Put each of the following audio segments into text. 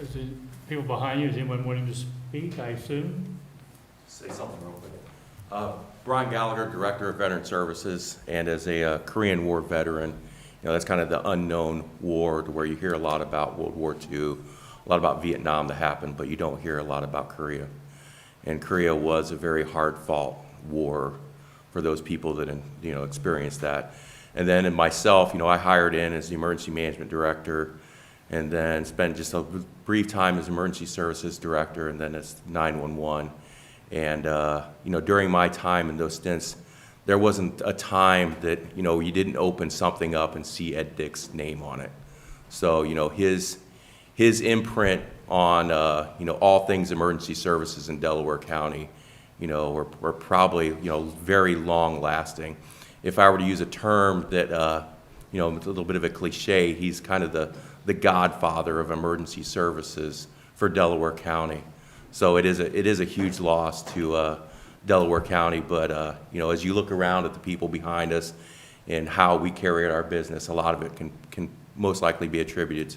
Is there people behind you? Is anyone wanting to speak, I assume? Say something real quick. Brian Gallagher, Director of Veteran Services, and as a Korean War veteran, that's kind of the unknown war where you hear a lot about World War II, a lot about Vietnam that happened, but you don't hear a lot about Korea. And Korea was a very hard-fought war for those people that experienced that. And then in myself, I hired in as the Emergency Management Director, and then spent just a brief time as Emergency Services Director, and then as 911. And during my time in those stints, there wasn't a time that you didn't open something up and see Ed Dick's name on it. So his imprint on all things emergency services in Delaware County, were probably very long lasting. If I were to use a term that it's a little bit of a cliche, he's kind of the godfather of emergency services for Delaware County. So it is a huge loss to Delaware County, but as you look around at the people behind us and how we carry our business, a lot of it can most likely be attributed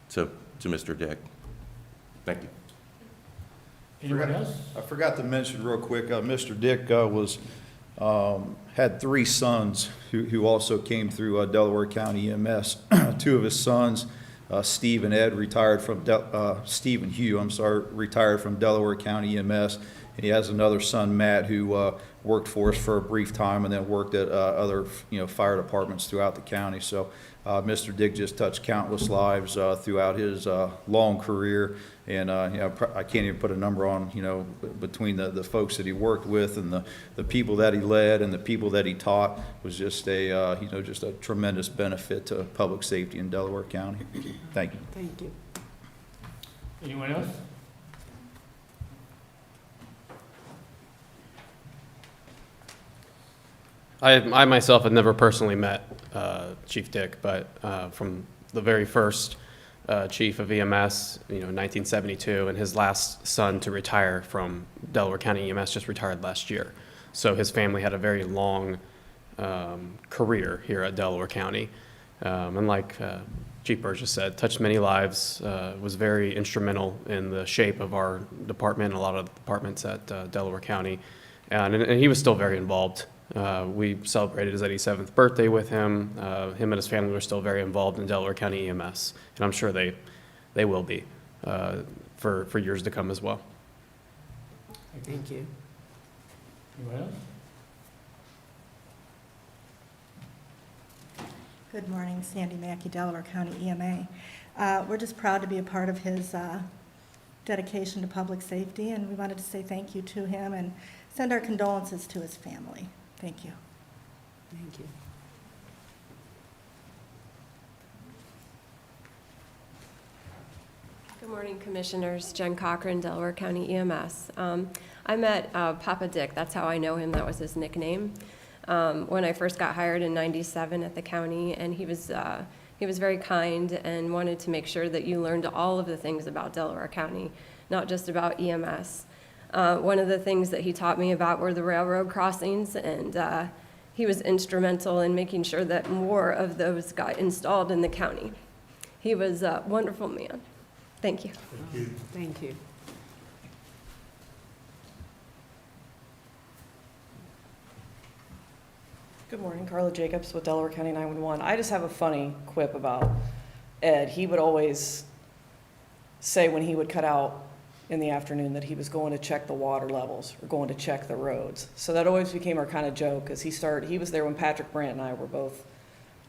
to Mr. Dick. Thank you. Anyone else? I forgot to mention real quick, Mr. Dick had 3 sons who also came through Delaware County EMS. 2 of his sons, Steve and Ed, Steve and Hugh, retired from Delaware County EMS. And he has another son, Matt, who worked for us for a brief time and then worked at other fire departments throughout the county. So Mr. Dick just touched countless lives throughout his long career. And I can't even put a number on between the folks that he worked with and the people that he led and the people that he taught was just a tremendous benefit to public safety in Delaware County. Thank you. Thank you. Anyone else? I myself had never personally met Chief Dick, but from the very first chief of EMS, 1972, and his last son to retire from Delaware County EMS just retired last year. So his family had a very long career here at Delaware County. And like Chief Burgess said, touched many lives, was very instrumental in the shape of our department and a lot of the departments at Delaware County. And he was still very involved. We celebrated his 87th birthday with him. Him and his family were still very involved in Delaware County EMS, and I'm sure they will be for years to come as well. Thank you. Anyone else? Good morning, Sandy Mackey, Delaware County EMA. We're just proud to be a part of his dedication to public safety, and we wanted to say thank you to him and send our condolences to his family. Thank you. Thank you. Good morning, Commissioners. Jen Cochran, Delaware County EMS. I met Papa Dick. That's how I know him. That was his nickname. When I first got hired in '97 at the county, and he was very kind and wanted to make sure that you learned all of the things about Delaware County, not just about EMS. One of the things that he taught me about were the railroad crossings, and he was instrumental in making sure that more of those got installed in the county. He was a wonderful man. Thank you. Thank you. Thank you. Good morning, Carla Jacobs with Delaware County 911. I just have a funny quip about Ed. He would always say when he would cut out in the afternoon that he was going to check the water levels or going to check the roads. So that always became our kind of joke because he was there when Patrick Brandt and I were both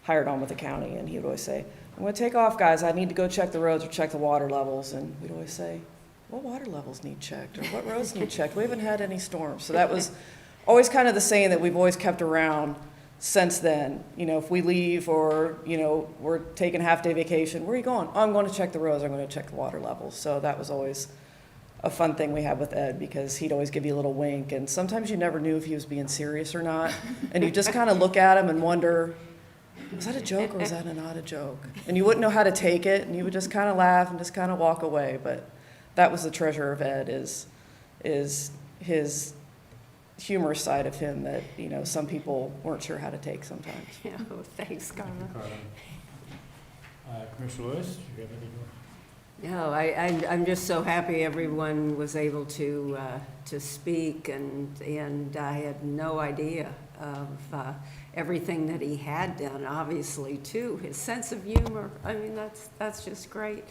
hired on with the county, and he would always say, I'm going to take off, guys. I need to go check the roads or check the water levels. And we'd always say, what water levels need checked or what roads need checked? We haven't had any storms. So that was always kind of the saying that we've always kept around since then. If we leave or, we're taking a half-day vacation, where are you going? Oh, I'm going to check the roads. I'm going to check the water levels. So that was always a fun thing we had with Ed because he'd always give you a little wink. And sometimes you never knew if he was being serious or not. And you just kind of look at him and wonder, was that a joke or was that not a joke? And you wouldn't know how to take it, and you would just kind of laugh and just kind of walk away. But that was the treasure of Ed, is his humorous side of him that, some people weren't sure how to take sometimes. Yeah, well, thanks, Carla. Commissioner Lewis, do you have anything? No, I'm just so happy everyone was able to speak, and I had no idea of everything that he had done, obviously, too. His sense of humor, I mean, that's just great.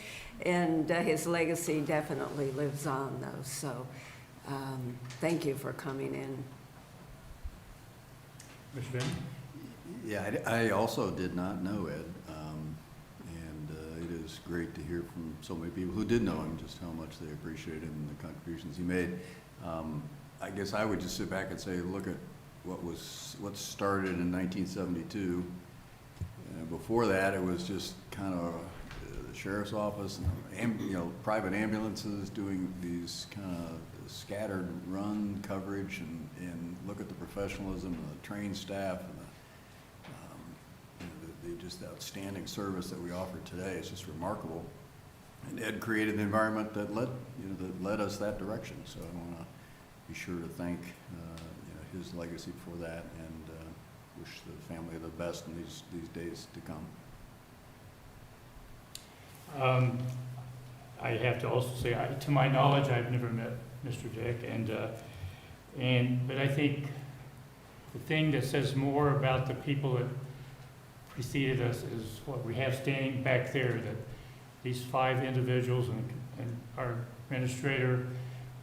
And his legacy definitely lives on, though, so thank you for coming in. Mr. Benton? Yeah, I also did not know Ed, and it is great to hear from so many people who did know him, just how much they appreciated him and the contributions he made. I guess I would just sit back and say, look at what started in 1972. Before that, it was just kind of the sheriff's office and private ambulances doing these kind of scattered run coverage, and look at the professionalism of the trained staff and the just outstanding service that we offer today. It's just remarkable. And Ed created an environment that led us that direction. So I want to be sure to thank his legacy for that, and wish the family the best in these days to come. I have to also say, to my knowledge, I've never met Mr. Dick, but I think the thing that says more about the people that preceded us is what we have standing back there, that these 5 individuals and our administrator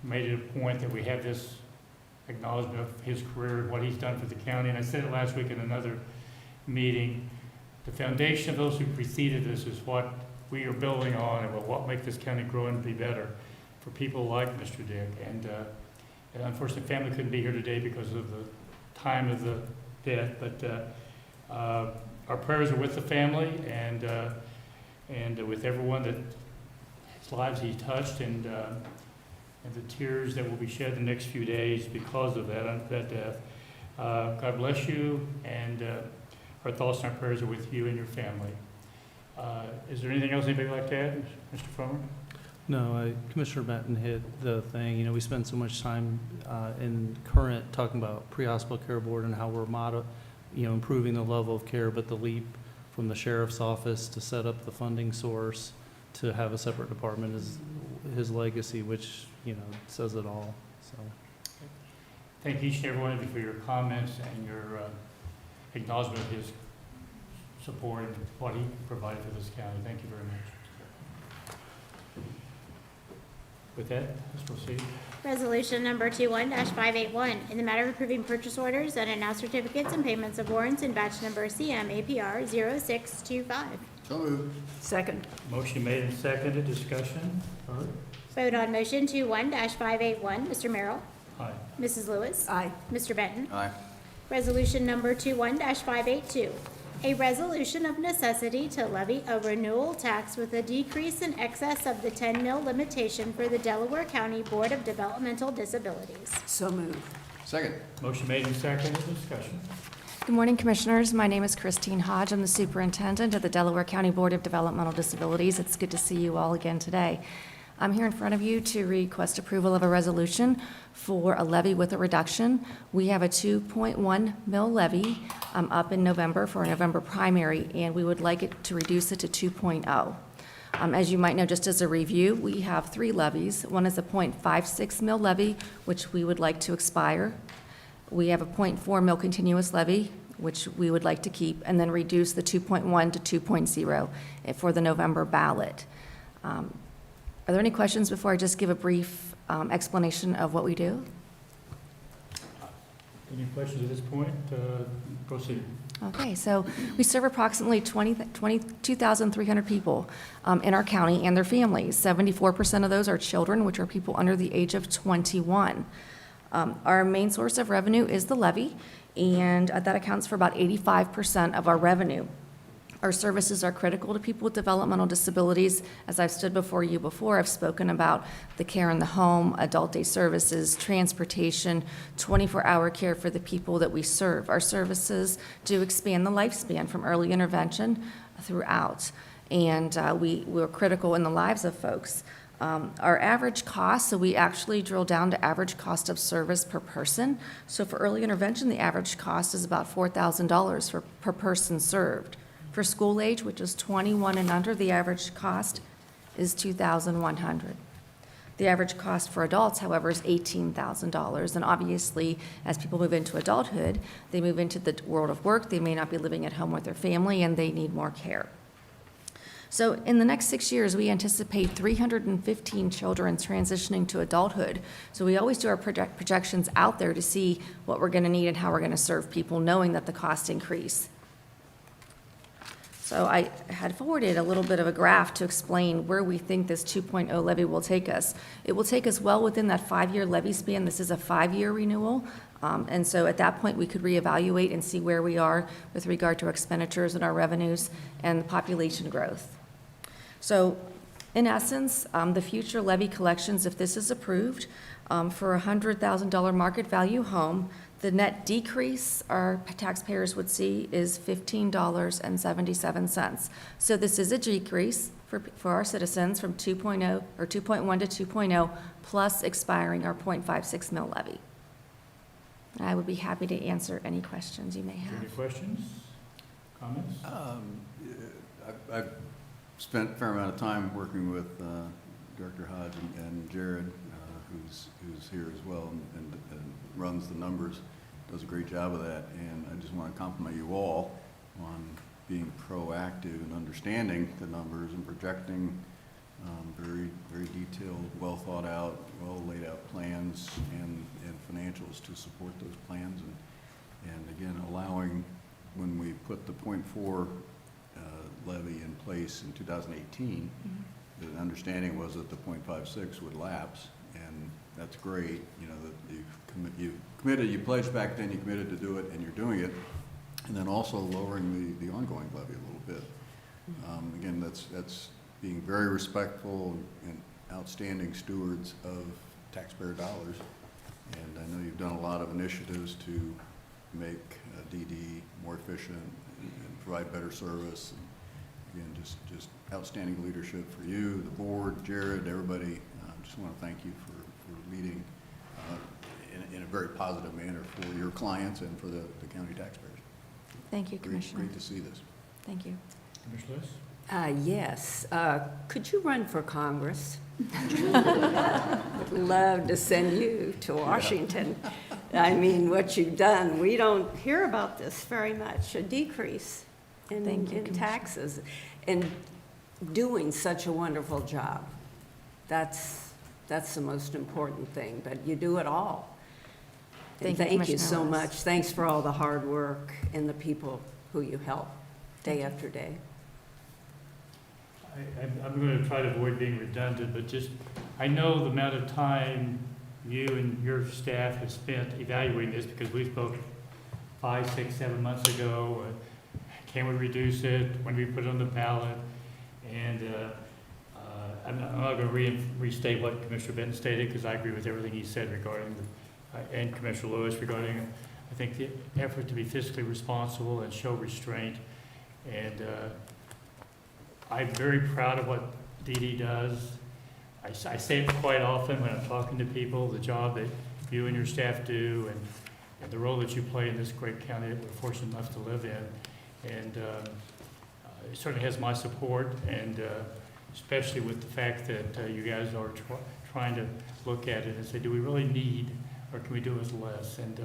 made it a point that we have this acknowledgement of his career and what he's done for the county. And I said it last week in another meeting, the foundation of those who preceded us is what we are building on, and what will make this county grow and be better for people like Mr. Dick. And unfortunately, family couldn't be here today because of the time of the death, but our prayers are with the family and with everyone that his lives he touched, and the tears that will be shed the next few days because of that death. God bless you, and our thoughts and our prayers are with you and your family. Is there anything else anybody would like to add, Mr. Fromer? No, Commissioner Benton hit the thing. We spend so much time in current talking about pre-hospital care board and how we're improving the level of care, but the leap from the sheriff's office to set up the funding source to have a separate department is his legacy, which, says it all, so. Thank each and every one of you for your comments and your acknowledgement of his support and what he provided for this county. Thank you very much. With that, let's proceed. Resolution number 21-581, in the matter of approving purchase orders and announced certificates and payments of warrants in batch number CM-APR 0625. So moved. Second. Motion made and seconded. Discussion. Vote. Vote on motion 21-581. Mr. Merrill? Aye. Mrs. Lewis? Aye. Mr. Benton? Aye. Resolution number 21-582, a resolution of necessity to levy a renewal tax with a decrease in excess of the 10 mil limitation for the Delaware County Board of Developmental Disabilities. So moved. Second. Motion made and seconded. Discussion. Good morning, Commissioners. My name is Christine Hodge. I'm the Superintendent of the Delaware County Board of Developmental Disabilities. It's good to see you all again today. I'm here in front of you to request approval of a resolution for a levy with a reduction. We have a 2.1 mil levy up in November for a November primary, and we would like it to reduce it to 2.0. As you might know, just as a review, we have 3 levies. One is a 0.56 mil levy, which we would like to expire. We have a 0.4 mil continuous levy, which we would like to keep, and then reduce the 2.1 to 2.0 for the November ballot. Are there any questions before I just give a brief explanation of what we do? Any questions at this point? Proceed. Okay, so we serve approximately 22,300 people in our county and their families. 74% of those are children, which are people under the age of 21. Our main source of revenue is the levy, and that accounts for about 85% of our revenue. Our services are critical to people with developmental disabilities. As I've stood before you before, I've spoken about the care in the home, adult day services, transportation, 24-hour care for the people that we serve. Our services do expand the lifespan from early intervention throughout, and we're critical in the lives of folks. Our average cost, so we actually drill down to average cost of service per person. So for early intervention, the average cost is about $4,000 per person served. For school age, which is 21 and under, the average cost is $2,100. The average cost for adults, however, is $18,000. And obviously, as people move into adulthood, they move into the world of work, they may not be living at home with their family, and they need more care. So in the next 6 years, we anticipate 315 children transitioning to adulthood. So we always do our projections out there to see what we're going to need and how we're going to serve people, knowing that the costs increase. So I had forwarded a little bit of a graph to explain where we think this 2.0 levy will take us. It will take us well within that 5-year levy span. This is a 5-year renewal. And so at that point, we could reevaluate and see where we are with regard to our expenditures and our revenues and the population growth. So in essence, the future levy collections, if this is approved, for a $100,000 market value home, the net decrease our taxpayers would see is $15.77. So this is a decrease for our citizens from 2.0 or 2.1 to 2.0 plus expiring our 0.56 mil levy. I would be happy to answer any questions you may have. Any questions, comments? I've spent a fair amount of time working with Director Hodge and Jared, who's here as well and runs the numbers, does a great job of that. And I just want to compliment you all on being proactive and understanding the numbers and projecting very, very detailed, well thought out, well laid out plans and financials to support those plans. And again, allowing, when we put the 0.4 levy in place in 2018, the understanding was that the 0.56 would lapse, and that's great. You know, that you committed, you pledged back then, you committed to do it, and you're doing it, and then also lowering the ongoing levy a little bit. Again, that's being very respectful and outstanding stewards of taxpayer dollars, and I know you've done a lot of initiatives to make DD more efficient and provide better service. And again, just outstanding leadership for you, the board, Jared, everybody. Just want to thank you for leading in a very positive manner for your clients and for the county taxpayers. Thank you, Commissioner. Great to see this. Thank you. Commissioner Lewis? Yes. Could you run for Congress? Would love to send you to Washington. I mean, what you've done, we don't hear about this very much, a decrease in taxes, and doing such a wonderful job. That's the most important thing, but you do it all. And thank you so much. Thanks for all the hard work and the people who you help day after day. I'm going to try to avoid being redundant, but just, I know the amount of time you and your staff have spent evaluating this, because we spoke 5, 6, 7 months ago. Can we reduce it? When we put it on the ballot? And I'm not going to restate what Commissioner Benton stated, because I agree with everything he said regarding, and Commissioner Lewis regarding, I think, the effort to be fiscally responsible and show restraint. And I'm very proud of what DD does. I say it quite often when I'm talking to people, the job that you and your staff do, and the role that you play in this great county that we're fortunate enough to live in. And it certainly has my support, and especially with the fact that you guys are trying to look at it and say, do we really need, or can we do with less? And to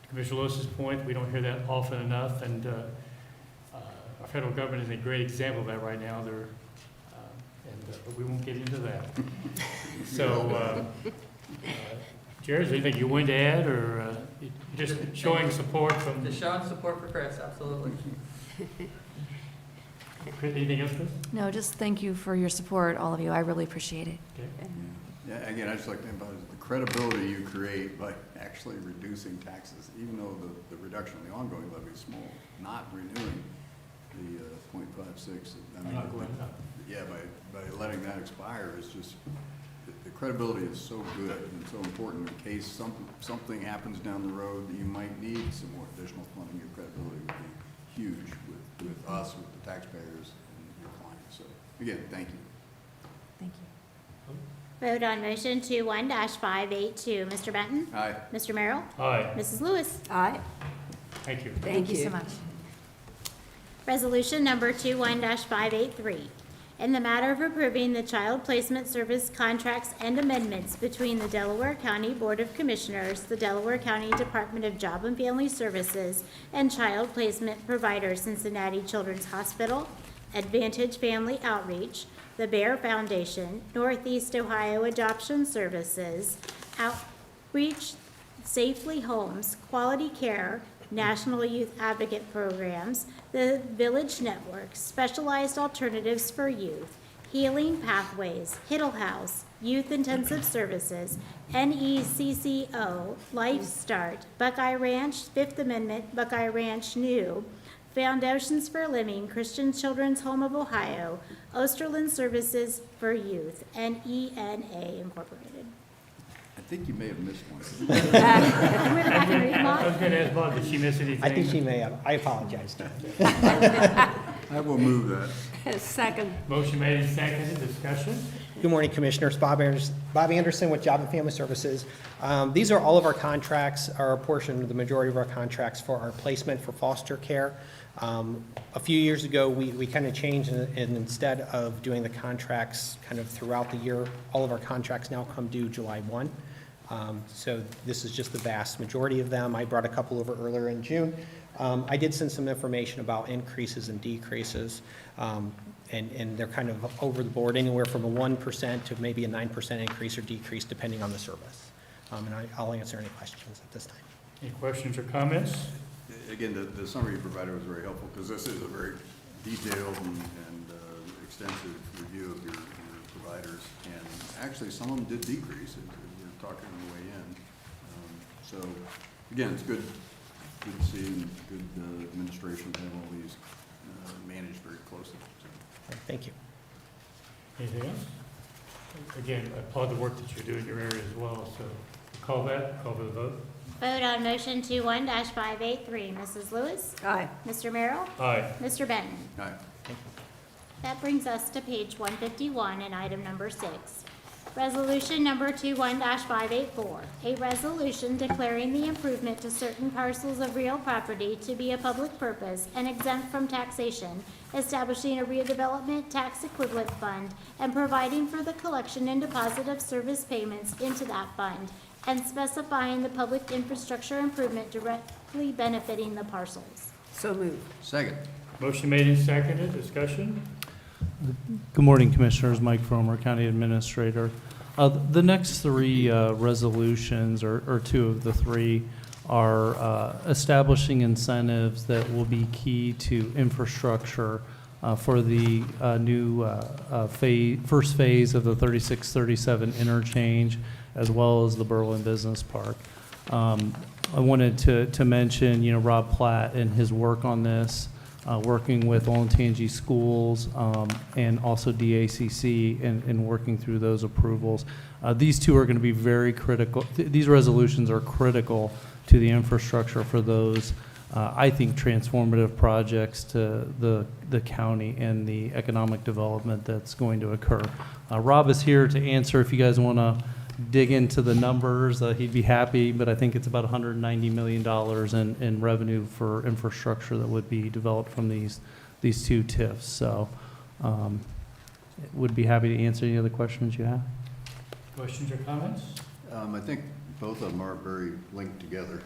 Commissioner Lewis's point, we don't hear that often enough, and our federal government is a great example of that right now. But we won't get into that. So, Jared, is there anything you wanted to add, or just showing support from? Just showing support for Chris, absolutely. Anything else, Chris? No, just thank you for your support, all of you. I really appreciate it. Okay. Yeah, again, I just like to emphasize the credibility you create by actually reducing taxes, even though the reduction in the ongoing levy is small, not renewing the 0.56. I mean, yeah, by letting that expire is just, the credibility is so good and so important in case something happens down the road that you might need some more additional funding. Your credibility would be huge with us, with the taxpayers, and your clients. So again, thank you. Thank you. Vote on motion 21-582. Mr. Benton? Aye. Mr. Merrill? Aye. Mrs. Lewis? Aye. Thank you. Thank you so much. Resolution number 21-583. in the matter of approving the child placement service contracts and amendments between the Delaware County Board of Commissioners, the Delaware County Department of Job and Family Services, and child placement provider Cincinnati Children's Hospital, Advantage Family Outreach, the Bear Foundation, Northeast Ohio Adoption Services, Outreach Safely Homes, Quality Care, National Youth Advocate Programs, the Village Network, Specialized Alternatives for Youth, Healing Pathways, Hiddle House, Youth Intensive Services, NECCO, Life Start, Buckeye Ranch, Fifth Amendment, Buckeye Ranch New, Foundations for Living, Christian Children's Home of Ohio, Osterland Services for Youth, and ENA Incorporated. I think you may have missed one. We're back and read them I all. was gonna ask Bob, did she miss anything? I think she may have. I apologize. I will move that. Second. Motion made and seconded, discussion? Good morning, Commissioners. Bob Anderson with Job and Family Services. These are all of our contracts, or a portion of the majority of our contracts for our placement for foster care. A few years ago, we kind of changed, and instead of doing the contracts kind of throughout the year, all of our contracts now come due July 1. So this is just the vast majority of them. I brought a couple over earlier in June. I did send some information about increases and decreases, and they're kind of over the board, anywhere from a 1% to maybe a 9% increase or decrease, depending on the service. And I'll answer any questions at this time. Any questions or comments? Again, the summary you provided was very helpful, because this is a very detailed and extensive review of your providers. And actually, some of them did decrease, as we were talking on the way in. So, again, it's good to see, and good administration to have all these managed very closely. So. Thank you. Anything else? Again, I applaud the work that you do in your area as well, so call for the vote. Vote on motion 21-583. Mrs. Lewis? Aye. Mr. Merrill? Aye. Mr. Benton? All right. That brings us to page 151 and item number 6. Resolution number 21-584, a resolution declaring the improvement to certain parcels of real property to be a public purpose and exempt from taxation, establishing a redevelopment tax equivalent fund, and providing for the collection and deposit of service payments into that fund, and specifying the public infrastructure improvement directly benefiting the parcels. So moved. Second. Motion made and seconded, discussion? Good morning, Commissioners. Mike Fromer, County Administrator. The next three resolutions, or two of the three, are establishing incentives that will be key to infrastructure for the new first phase of the 3637 interchange, as well as the Berlin Business Park. I wanted to mention, Rob Platt and his work on this, working with Olentangy Schools and also DACC in working through those approvals. These two are going to be very critical. These resolutions are critical to the infrastructure for those, I think, transformative projects to the county and the economic development that's going to occur. Rob is here to answer if you guys want to dig into the numbers. He'd be happy, but I think it's about $190 million in revenue for infrastructure that would be developed from these two TIFs. So would be happy to answer any other questions you have. Questions or comments? I think both of them are very linked together.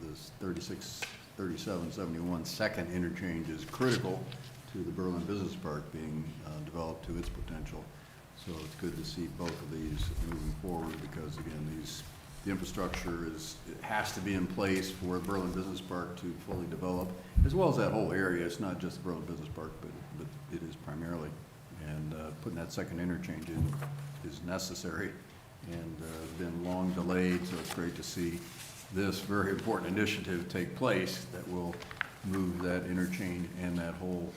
This 36, 37, 71 second interchange is critical to the Berlin Business Park being developed to its potential. So it's good to see both of these moving forward, because again, the infrastructure it has to be in place for Berlin Business Park to fully develop, as well as that whole area. It's not just the Berlin Business Park, but it is primarily. And putting that second interchange in is necessary, and been long delayed, so it's great to see this very important initiative take place that will move that interchange and that whole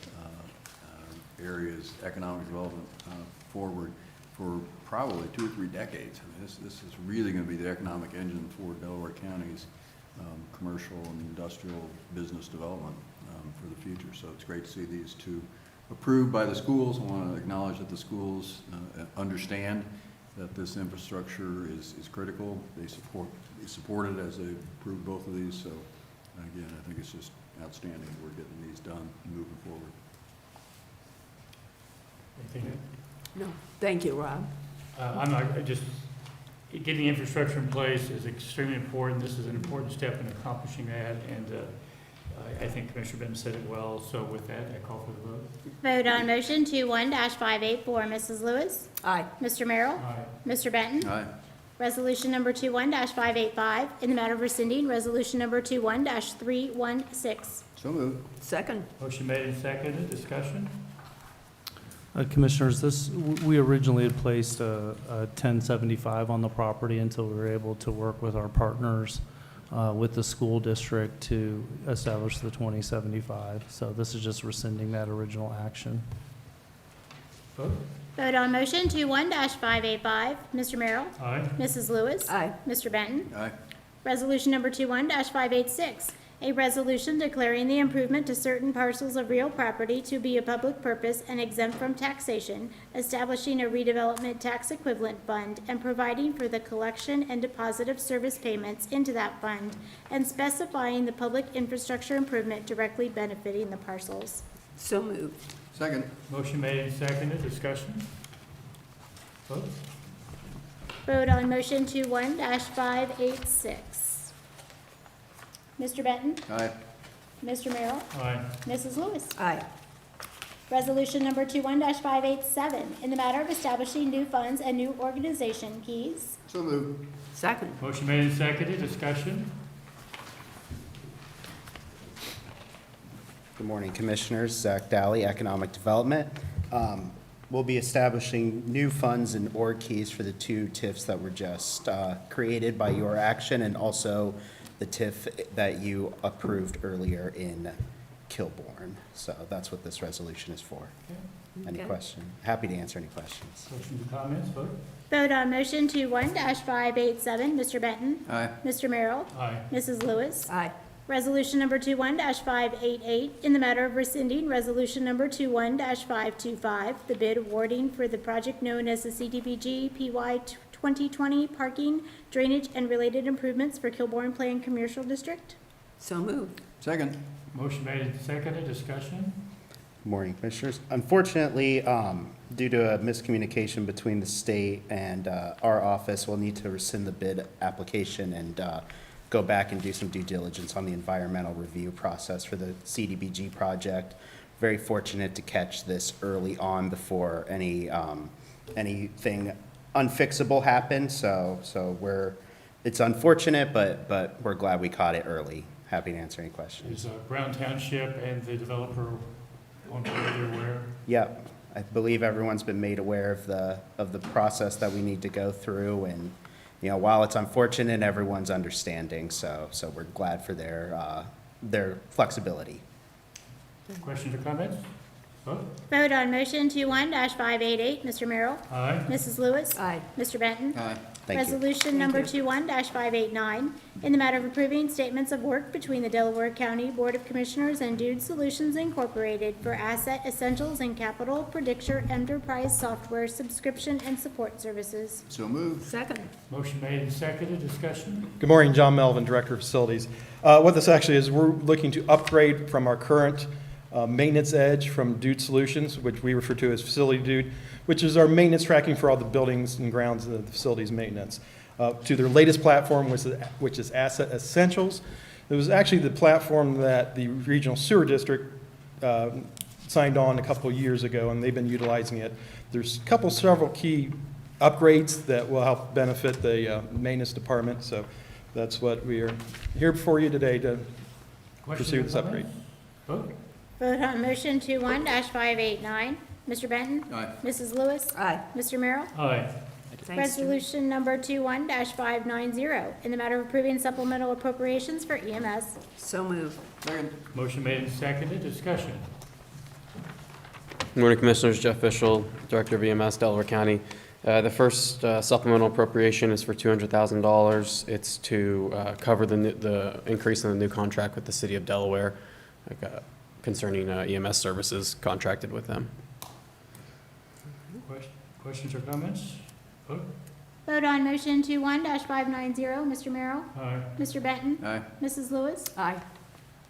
area's economic development forward for probably 2 or 3 decades. I mean, this is really going to be the economic engine for Delaware County's commercial and industrial business development for the future. So it's great to see these two approved by the schools. I want to acknowledge that the schools understand that this infrastructure is critical. They support it as they approved both of these. So again, I think it's just outstanding that we're getting these done and moving forward. Anything? No, thank you, Rob. I just, getting the infrastructure in place is extremely important. This is an important step in accomplishing that, and I think Commissioner Benton said it well. So with that, I call for the vote. Vote on motion 21-584, Mrs. Lewis. Aye. Mr. Merrill. Aye. Mr. Benton. Aye. Resolution number 21-585, in the matter of rescinding resolution number 21-316. So moved. Second. Motion made and seconded. Discussion? Commissioners, we originally had placed a 1075 on the property until we were able to work with our partners with the school district to establish the 2075. So this is just rescinding that original action. Vote. Vote on motion 21-585, Mr. Merrill. Aye. Mrs. Lewis. Aye. Mr. Benton. Aye. Resolution number 21-586, a resolution declaring the improvement to certain parcels of real property to be a public purpose and exempt from taxation, establishing a redevelopment tax equivalent fund, and providing for the collection and deposit of service payments into that fund, and specifying the public infrastructure improvement directly benefiting the parcels. So moved. Second. Motion made and seconded. Discussion? Vote. Vote on motion 21-586. Mr. Benton. Aye. Mr. Merrill. Aye. Mrs. Lewis. Aye. Resolution number 21-587, in the matter of establishing new funds and new organization keys. So moved. Second. Motion made and seconded. Discussion? Good morning, Commissioners. Zach Daly, Economic Development. We'll be establishing new funds and org keys for the two TIFs that were just created by your action, and also the TIF that you approved earlier in Kilbourne. So that's what this resolution is for. Any Okay. question? Happy to answer any questions. Questions or comments? Vote. Vote on motion 21-587, Mr. Benton. Aye. Mr. Merrill. Aye. Mrs. Lewis. Aye. Resolution number 21-588, in the matter of rescinding resolution number 21-525, the bid awarding for the project known as the CDBG PY 2020 Parking, Drainage, and Related Improvements for Kilbourne Plan Commercial District. So moved. Second. Motion made and seconded. Discussion? Good morning, Commissioners. Unfortunately, due to a miscommunication between the state and our office, we'll need to rescind the bid application and go back and do some due diligence on the environmental review process for the CDBG project. Very fortunate to catch this early on before anything unfixable happened. So it's unfortunate, but we're glad we caught it early. Happy to answer any questions. Is Brown Township and the developer on board, they're aware? Yep, I believe everyone's been made aware of the process that we need to go through, and while it's unfortunate, everyone's understanding. So we're glad for their flexibility. Questions or comments? Vote. Vote on motion 21-588, Mr. Merrill. Aye. Mrs. Lewis. Aye. Mr. Benton. Aye. Thank you. Resolution number 21-589, in the matter of approving statements of work between the Delaware County Board of Commissioners and Dude Solutions Incorporated for Asset Essentials and Capital Predictor Enterprise Software Subscription and Support Services. So moved. Second. Motion made and seconded. Discussion? Good morning, John Melvin, Director of Facilities. What this actually is, we're looking to upgrade from our current maintenance edge from Dude Solutions, which we refer to as Facility Dude, which is our maintenance tracking for all the buildings and grounds and the facilities maintenance, to their latest platform, which is Asset Essentials. It was actually the platform that the Regional Sewer District signed on a couple of years ago, and they've been utilizing it. There's several key upgrades that will help benefit the maintenance department, so that's what we are here before you today to Questions pursue or this upgrade. comments? Vote. Vote on motion 21-589, Mr. Benton. Aye. Mrs. Lewis. Aye. Mr. Merrill. Aye. Thanks, Jim. Resolution number 21-590, in the matter of approving supplemental appropriations for EMS. So moved. Second. Motion made and seconded. Discussion? Good morning, Commissioners. Jeff Fischel, Director of EMS, Delaware County. The first supplemental appropriation is for $200,000. It's to cover the increase in the new contract with the City of Delaware concerning EMS services contracted with them. Questions or comments? Vote. Vote on motion 21-590, Mr. Merrill. Aye. Mr. Benton. Aye. Mrs. Lewis. Aye.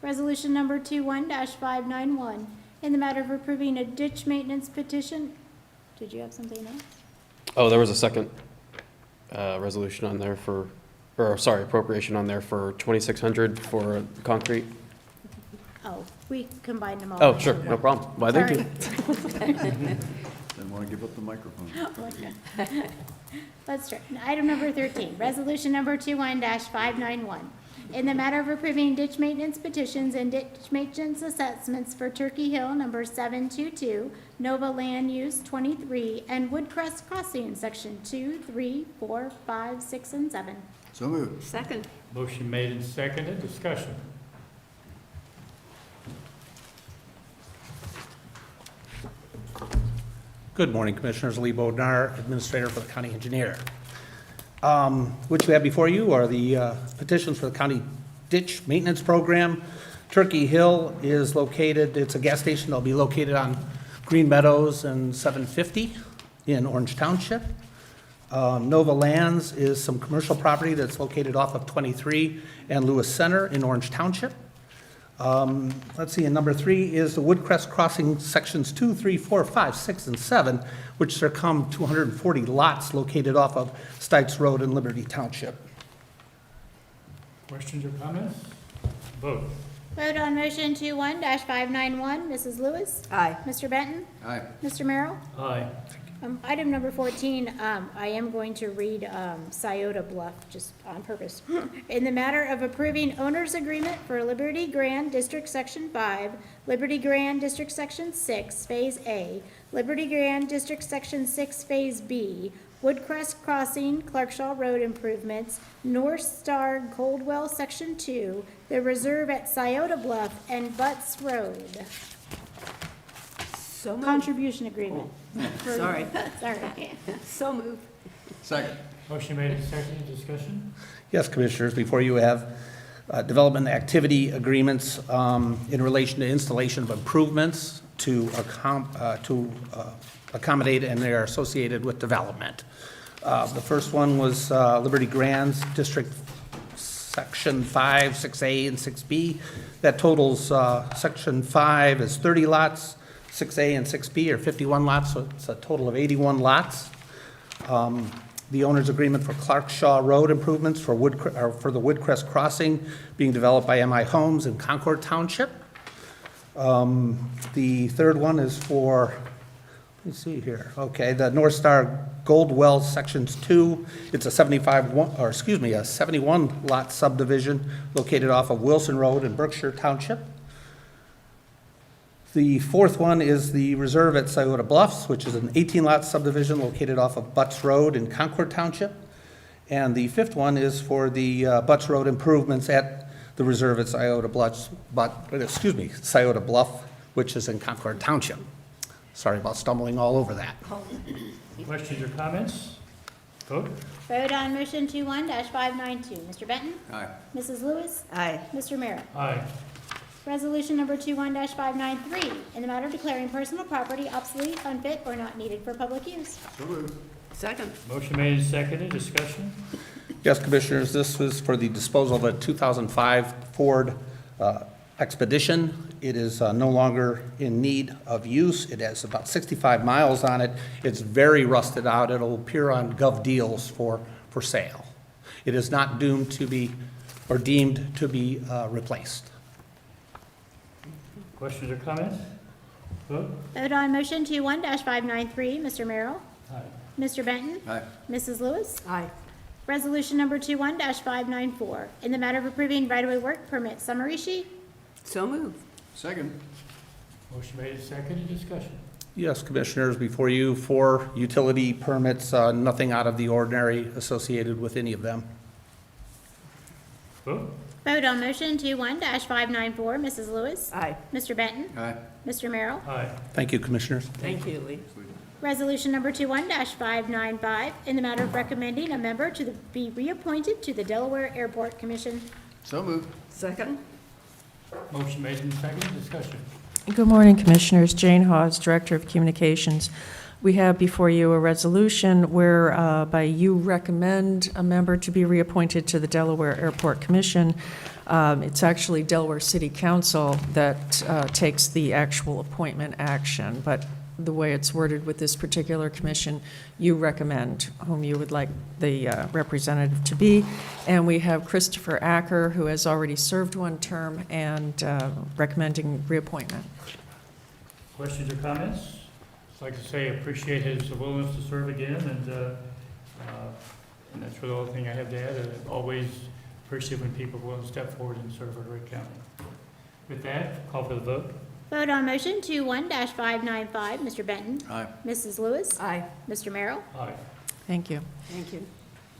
Resolution number 21-591, in the matter of approving a ditch maintenance petition did you have something else? Oh, there was a second resolution on there for, or sorry, appropriation on there for 2,600 for concrete. Oh, we combined them all. Oh, sure, no problem. Why, thank you. Didn't want to give up the microphone. Let's start. Item number 13, resolution number 21-591. In the matter of approving ditch maintenance petitions and ditch maintenance assessments for Turkey Hill number 722, Nova Land Use 23, and Woodcrest Crossing, section 2, 3, 4, 5, 6, and 7. So moved. Second. Motion made and seconded, discussion. Good morning, Commissioners. Lee Bodnar, Administrator for the County Engineer. What you have before you are the petitions for the County Ditch Maintenance Program. Turkey Hill is located, it's a gas station, they'll be located on Green Meadows and 750 in Orange Township. Nova Lands is some commercial property that's located off of 23 and Lewis Center in Orange Township. Let's see, and number 3 is the Woodcrest Crossing, sections 2, 3, 4, 5, 6, and 7, which circum 240 lots located off of Stites Road in Liberty Township. Questions or comments? Vote. Vote on motion 21-591. Mrs. Lewis? Aye. Mr. Benton? Aye. Mr. Merrill? Aye. Item number 14, I am going to read Scioto Bluff, just on purpose. In the matter of approving owner's agreement for Liberty Grand District Section 5, Liberty Grand District Section 6, Phase A, Liberty Grand District Section 6, Phase B, Woodcrest Crossing, Clarkshaw Road improvements, North Star Coldwell Section 2, the reserve at Scioto Bluff, and Butts Road. So moved. Contribution agreement. Sorry. Sorry. So moved. Second. Motion made and seconded, discussion. Yes, Commissioners, before you have development activity agreements in relation to installation of improvements to accommodate, and they are associated with development. The first one was Liberty Grand's District Section 5, 6A, and 6B. That totals, Section 5 is 30 lots, 6A and 6B are 51 lots, so it's a total of 81 lots. The owner's agreement for Clarkshaw Road improvements for the Woodcrest Crossing being developed by MI Homes in Concord Township. The third one is for, let's see here, okay, the North Star Gold Well Sections 2. It's a 71 lot subdivision located off of Wilson Road in Berkshire Township. The fourth one is the reserve at Scioto Bluffs, which is an 18-lot subdivision located off of Butts Road in Concord Township. And the fifth one is for the Butts Road improvements at the reserve at Scioto Bluff, which is in Concord Township. Sorry about stumbling all over that. Questions or comments? Vote. Vote on motion 21-592. Mr. Benton? Aye. Mrs. Lewis? Aye. Mr. Merrill? Aye. Resolution number 21-593, in the matter of declaring personal property obsolete, unfit, or not needed for public use. So moved. Second. Motion made and seconded, discussion. Yes, Commissioners, this was for the disposal of a 2005 Ford Expedition. It is no longer in need of use. It has about 65 miles on it. It's very rusted out. It'll appear on Gov Deals for sale. It is not doomed to be, or deemed to be replaced. Questions or comments? Vote. Vote on motion 21-593. Mr. Merrill? Aye. Mr. Benton? Aye. Mrs. Lewis? Aye. Resolution number 21-594, in the matter of approving right-of-way work permit summary sheet. So moved. Second. Motion made and seconded, discussion. Yes, Commissioners, before you, 4 utility permits, nothing out of the ordinary associated with any of them. Vote. Vote on motion 21-594. Mrs. Lewis? Aye. Mr. Benton? Aye. Mr. Merrill? Aye. Thank you, Commissioners. Thank you, Lee. Resolution number 21-595, in the matter of recommending a member to be reappointed to the Delaware Airport Commission. So moved. Second. Motion made and seconded, discussion. Good morning, Commissioners. Jane Hawes, Director of Communications. We have before you a resolution whereby you recommend a member to be reappointed to the Delaware Airport Commission. It's actually Delaware City Council that takes the actual appointment action, but the way it's worded with this particular commission, you recommend whom you would like the representative to be. And we have Christopher Acker, who has already served one term, and recommending reappointment. Questions or comments? I'd like to say I appreciate his willingness to serve again, and that's really the only thing I have to add. I always appreciate when people will step forward and serve our great county. With that, call for the vote. Vote on motion 21-595, Mr. Benton. Aye. Mrs. Lewis. Aye. Mr. Merrill. Aye. Thank you. Thank you.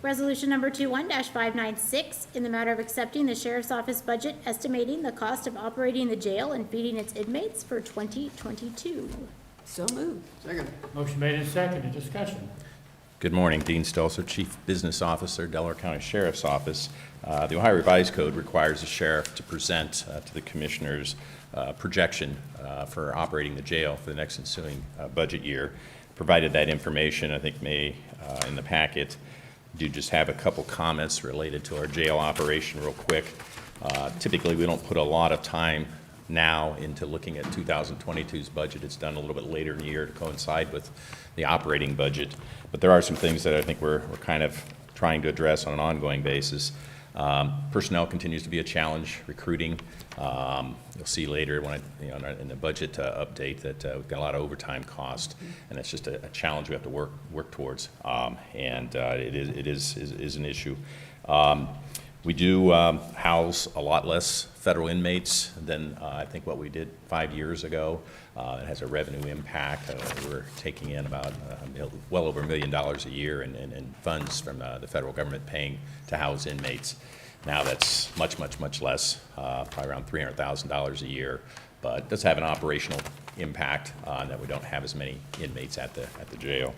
Resolution number 21-596, in the matter of accepting the sheriff's office budget, estimating the cost of operating the jail and feeding its inmates for 2022. So moved. Second. Motion made and seconded. Discussion. Good morning, Dean Stelzer, Chief Business Officer, Delaware County Sheriff's Office. The Ohio Revised Code requires the sheriff to present to the commissioners projection for operating the jail for the next ensuing budget year. Provided that information, I think in the packet, do just have a couple comments related to our jail operation real quick. Typically, we don't put a lot of time now into looking at 2022's budget. It's done a little bit later in the year to coincide with the operating budget. But there are some things that I think we're kind of trying to address on an ongoing basis. Personnel continues to be a challenge. Recruiting, you'll see later when in the budget update that we've got a lot of overtime cost, and it's just a challenge we have to work towards, and it is an issue. We do house a lot less federal inmates than I think what we did 5 years ago. It has a revenue impact. We're taking in about well over $1 million a year in funds from the federal government paying to house inmates. Now that's much less, probably around $300,000 a year, but it does have an operational impact that we don't have as many inmates at the jail.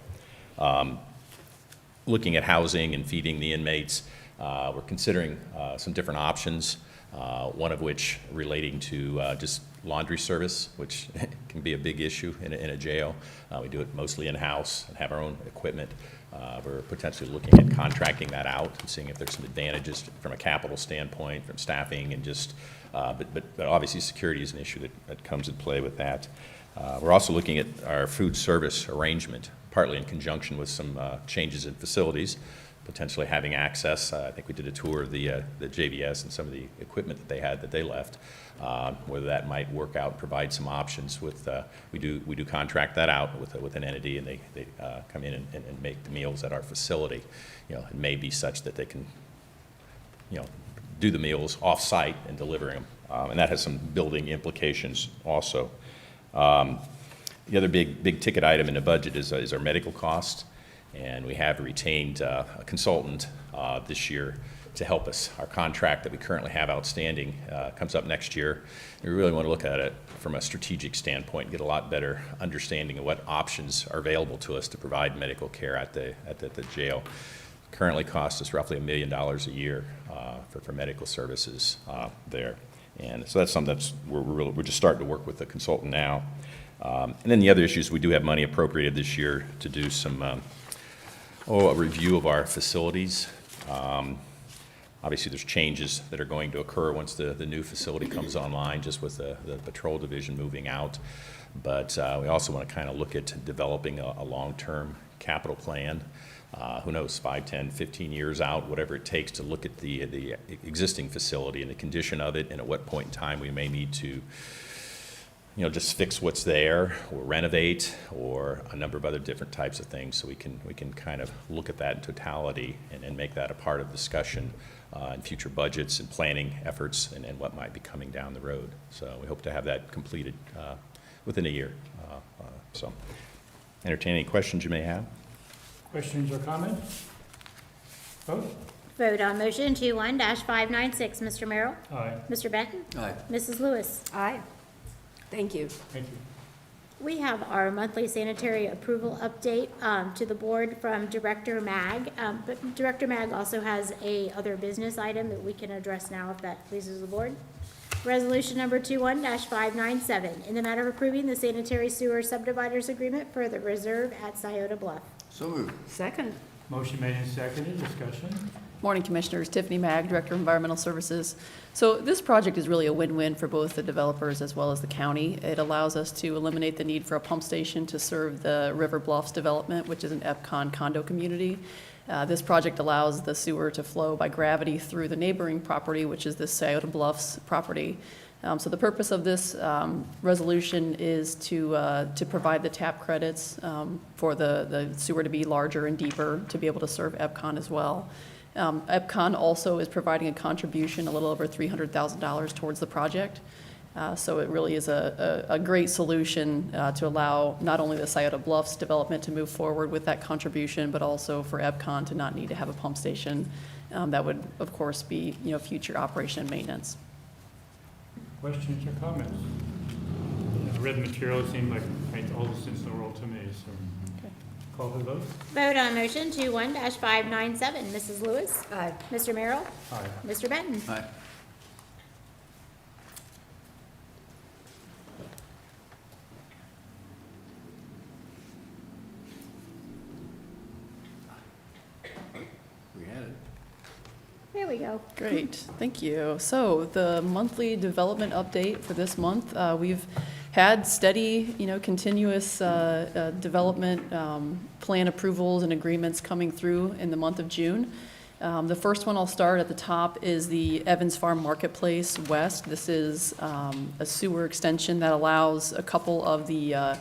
Looking at housing and feeding the inmates, we're considering some different options, one of which relating to just laundry service, which can be a big issue in a jail. We do it mostly in-house and have our own equipment. We're potentially looking at contracting that out and seeing if there's some advantages from a capital standpoint, from staffing, and just, but obviously security is an issue that comes into play with that. We're also looking at our food service arrangement, partly in conjunction with some changes in facilities, potentially having access. I think we did a tour of the JVS and some of the equipment that they had that they left, whether that might work out, provide some options with, we do contract that out with an entity, and they come in and make the meals at our facility. It may be such that they can, do the meals off-site and deliver them, and that has some building implications also. The other big ticket item in the budget is our medical costs. And we have retained a consultant this year to help us. Our contract that we currently have outstanding comes up next year. We really want to look at it from a strategic standpoint and get a lot better understanding of what options are available to us to provide medical care at the jail. Currently costs us roughly $1 million a year for medical services there. And so that's something we're just starting to work with the consultant now. And then the other issues, we do have money appropriated this year to do some a review of our facilities. Obviously, there's changes that are going to occur once the new facility comes online, just with the patrol division moving out. But we also want to kind of look at developing a long-term capital plan. Who knows, 5, 10, 15 years out, whatever it takes to look at the existing facility and the condition of it, and at what point in time we may need to just fix what's there, or renovate, or a number of other different types of things. So we can kind of look at that in totality and make that a part of discussion in future budgets and planning efforts and what might be coming down the road. So we hope to have that completed within a year. So entertain any questions you may have. Questions or comments? Vote. Vote on motion 21-596, Mr. Merrill. Aye. Mr. Benton. Aye. Mrs. Lewis. Aye. Thank you. Thank you. We have our monthly sanitary approval update to the board from Director Mag. But Director Mag also has a other business item that we can address now if that pleases the board. Resolution number 21-597, in the matter of approving the sanitary sewer subdividers agreement for the reserve at Scioto Bluff. So moved. Second. Motion made and seconded, discussion. Morning, Commissioners. Tiffany Mag, Director of Environmental Services. So this project is really a win-win for both the developers as well as the county. It allows us to eliminate the need for a pump station to serve the River Bluffs development, which is an EPCON condo community. This project allows the sewer to flow by gravity through the neighboring property, which is the Scioto Bluffs property. So the purpose of this resolution is to provide the tap credits for the sewer to be larger and deeper, to be able to serve EPCON as well. EPCON also is providing a contribution, a little over $300,000 towards the project. So it really is a great solution to allow not only the Scioto Bluffs development to move forward with that contribution, but also for EPCON to not need to have a pump station. That would, of course, be future operation and maintenance. Questions or comments? I read the material, it seemed like it made all the sense in the world to me, so. Call for the vote. Vote on motion 21-597. Mrs. Lewis? Aye. Mr. Merrill? Aye. Mr. Benton? Aye. We had it. There we go. Great, thank you. So the monthly development update for this month, we've had steady, continuous development plan approvals and agreements coming through in the month of June. The first one I'll start at the top is the Evans Farm Marketplace West. This is a sewer extension that allows a couple of the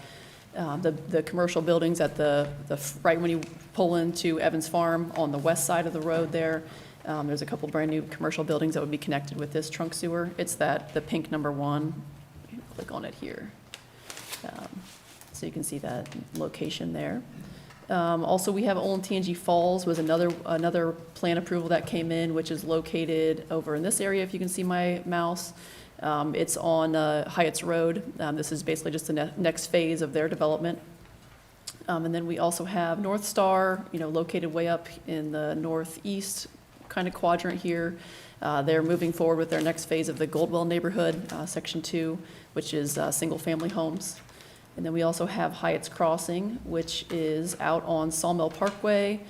commercial buildings at right when you pull into Evans Farm on the west side of the road there. There's a couple brand-new commercial buildings that would be connected with this trunk sewer. It's the pink number 1. Click on it here. So you can see that location there. Also, we have Olentangy Falls was another plan approval that came in, which is located over in this area, if you can see my mouse. It's on Hyatt's Road. This is basically just the next phase of their development. And then we also have North Star, located way up in the northeast kind of quadrant here. They're moving forward with their next phase of the Goldwell neighborhood, Section 2, which is single-family homes. And then we also have Hyatt's Crossing, which is out on Sawmill Parkway,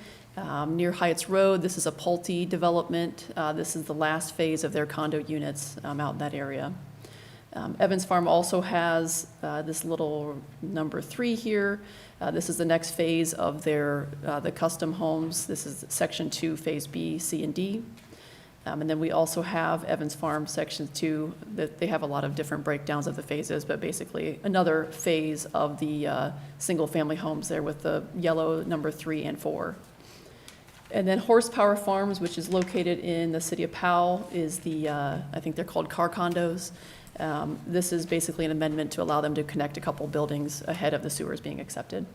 near Hyatt's Road. This is a Pulte development. This is the last phase of their condo units out in that area. Evans Farm also has this little number 3 here. This is the next phase of the custom homes. This is Section 2, Phase B, C, and D. And then we also have Evans Farm Section 2. That they have a lot of different breakdowns of the phases, but basically another phase of the single-family homes there with the yellow number 3 and 4. And then Horsepower Farms, which is located in the city of Powell, is I think they're called car condos. This is basically an amendment to allow them to connect a couple buildings ahead of the sewers being accepted.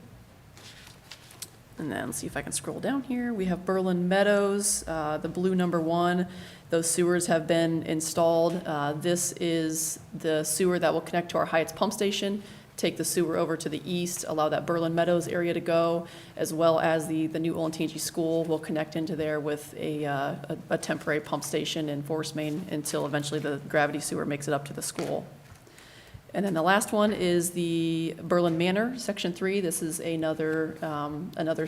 And then let's see if I can scroll down here. We have Berlin Meadows, the blue number 1. Those sewers have been installed. This is the sewer that will connect to our Hyatt's pump station, take the sewer over to the east, allow that Berlin Meadows area to go, as well as the new Olentangy School will connect into there with a temporary pump station and force main until eventually the gravity sewer makes it up to the school. And then the last one is the Berlin Manor, Section 3. This is another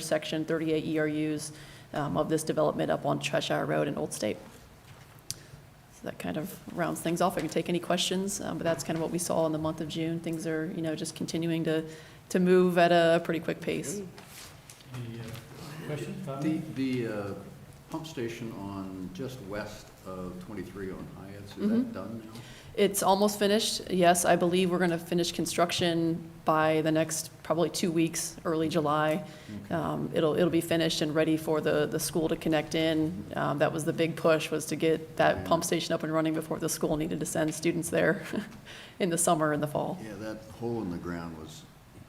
section, 38 ERUs of this development up on Cheshire Road in Old State. So that kind of rounds things off. I can take any questions, but that's kind of what we saw in the month of June. Things are, just continuing to move at a pretty quick pace. Any questions, comments? The pump station on just west of 23 on Hyatt's, is that done now? It's almost finished. Yes, I believe we're going to finish construction by the next probably 2 weeks, early July. It'll be finished and ready for the school to connect in. That was the big push, was to get that pump station up and running before the school needed to send students there in the summer and the fall. Yeah, that hole in the ground was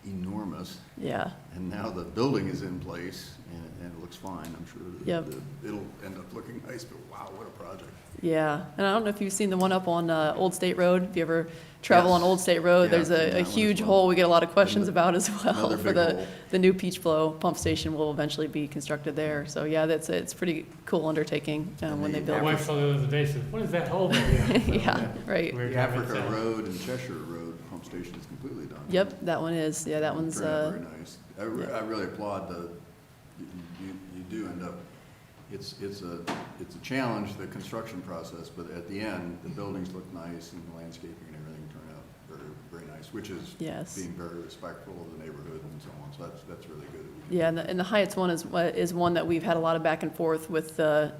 enormous. Yeah. And now the building is in place and it looks fine. I'm sure Yep. it'll end up looking nice, but wow, what a project. Yeah, and I don't know if you've seen the one up on Old State Road. If you ever travel on Old State Road, Yeah, there's I've seen a that one huge as well. hole we get a lot of questions about as well. Another For big hole. the new Peach Blow pump station will eventually be constructed there. So yeah, it's pretty cool undertaking when they My build wife it. saw the other day, said, what is that hole there? Yeah, right. We're The driving Africa south. Road and Cheshire Road pump station is completely done. Yep, that one is. Yeah, that one's. Turned out very nice. I really applaud you do it's a challenge, the construction process, but at the end, the buildings look nice and the landscaping and everything turned out very, very nice, which is Yes. being very respectful of the neighborhood and so on. So that's really good. Yeah, and the Heights one is one that we've had a lot of back and forth with the,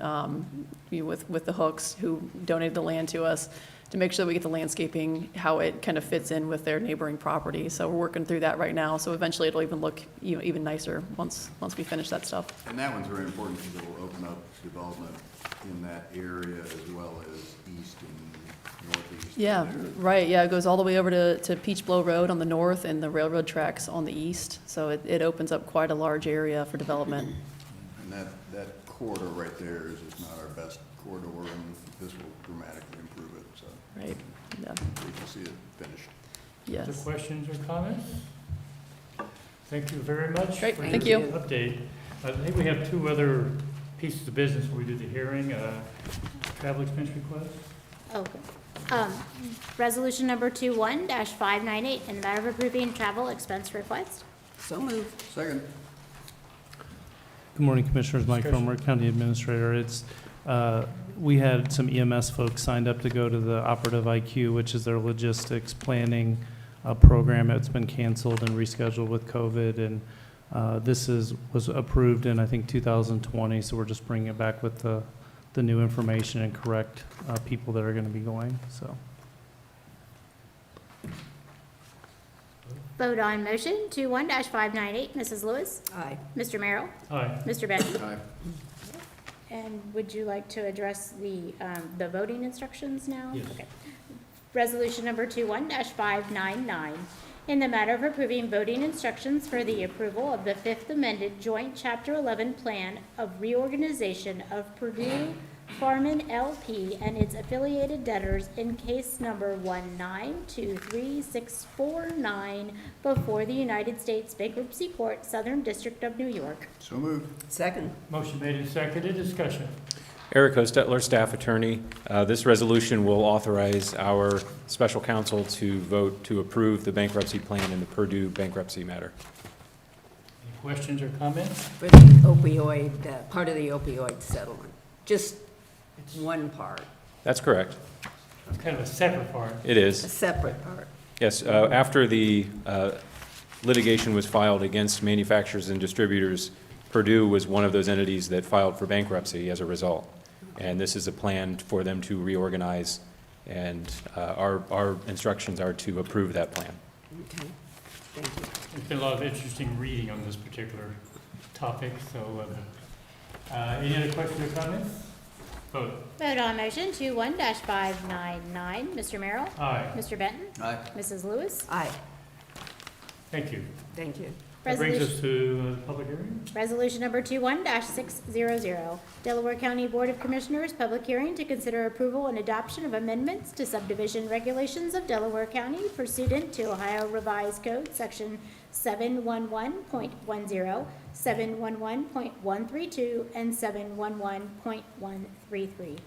with the Hooks, who donated the land to us, to make sure that we get the landscaping, how it kind of fits in with their neighboring property. So we're working through that right now, so eventually it'll even look even nicer once we finish that stuff. And that one's very important because it will open up development in that area as well as east and northeast. Yeah, right, yeah, it goes all the way over to Peach Blow Road on the north and the railroad tracks on the east. So it opens up quite a large area for development. And that corridor right there is just not our best corridor, and this will dramatically improve it, so. Right, yeah. We can see it finished. Yes. Other questions or comments? Thank you very much. Great, for thank your you. Update. I think we have two other pieces of business where we do the hearing, travel expense request. Okay. Resolution number 21-598, in the matter of approving travel expense request. So moved. Second. Good morning, Commissioners. Mike Discussion. Cromer, County Administrator. We had some EMS folks signed up to go to the Operative IQ, which is their logistics planning program. It's been canceled and rescheduled with COVID, and this was approved in, I think, 2020, so we're just bringing it back with the new information and correct people that are going to be going, so. Vote on motion 21-598. Mrs. Lewis? Aye. Mr. Merrill? Aye. Mr. Benton? Aye. And would you like to address the voting instructions now? Yes. Okay. Resolution number 21-599, in the matter of approving voting instructions for the approval of the Fifth Amended Joint Chapter 11 Plan of Reorganization of Purdue Farman LP and its affiliated debtors in case number 1923649 before the United States Bankruptcy Court, Southern District of New York. So moved. Second. Motion made and seconded. Discussion. Eric Hostetler, Staff Attorney. This resolution will authorize our special counsel to vote to approve the bankruptcy plan in the Purdue bankruptcy matter. Any questions or comments? For the opioid, part of the opioid settlement. Just one part, That's correct. It's kind of a separate part. It a is. separate part. Yes, after the litigation was filed against manufacturers and distributors, Purdue was one of those entities that filed for bankruptcy as a result. And this is a plan for them to reorganize, and our instructions are to approve that plan. Okay, thank you. There's been a lot of interesting reading on this particular topic, so, any other questions or comments? Vote. Vote on motion 21-599. Mr. Merrill? Aye. Mr. Benton? Aye. Mrs. Lewis? Aye, Thank you. thank you. That brings us to the public hearing. Resolution number 21-600, Delaware County Board of Commissioners, public hearing to consider approval and adoption of amendments to subdivision regulations of Delaware County pursuant to Ohio Revised Code, Section 711.10, 711.132, and 711.133.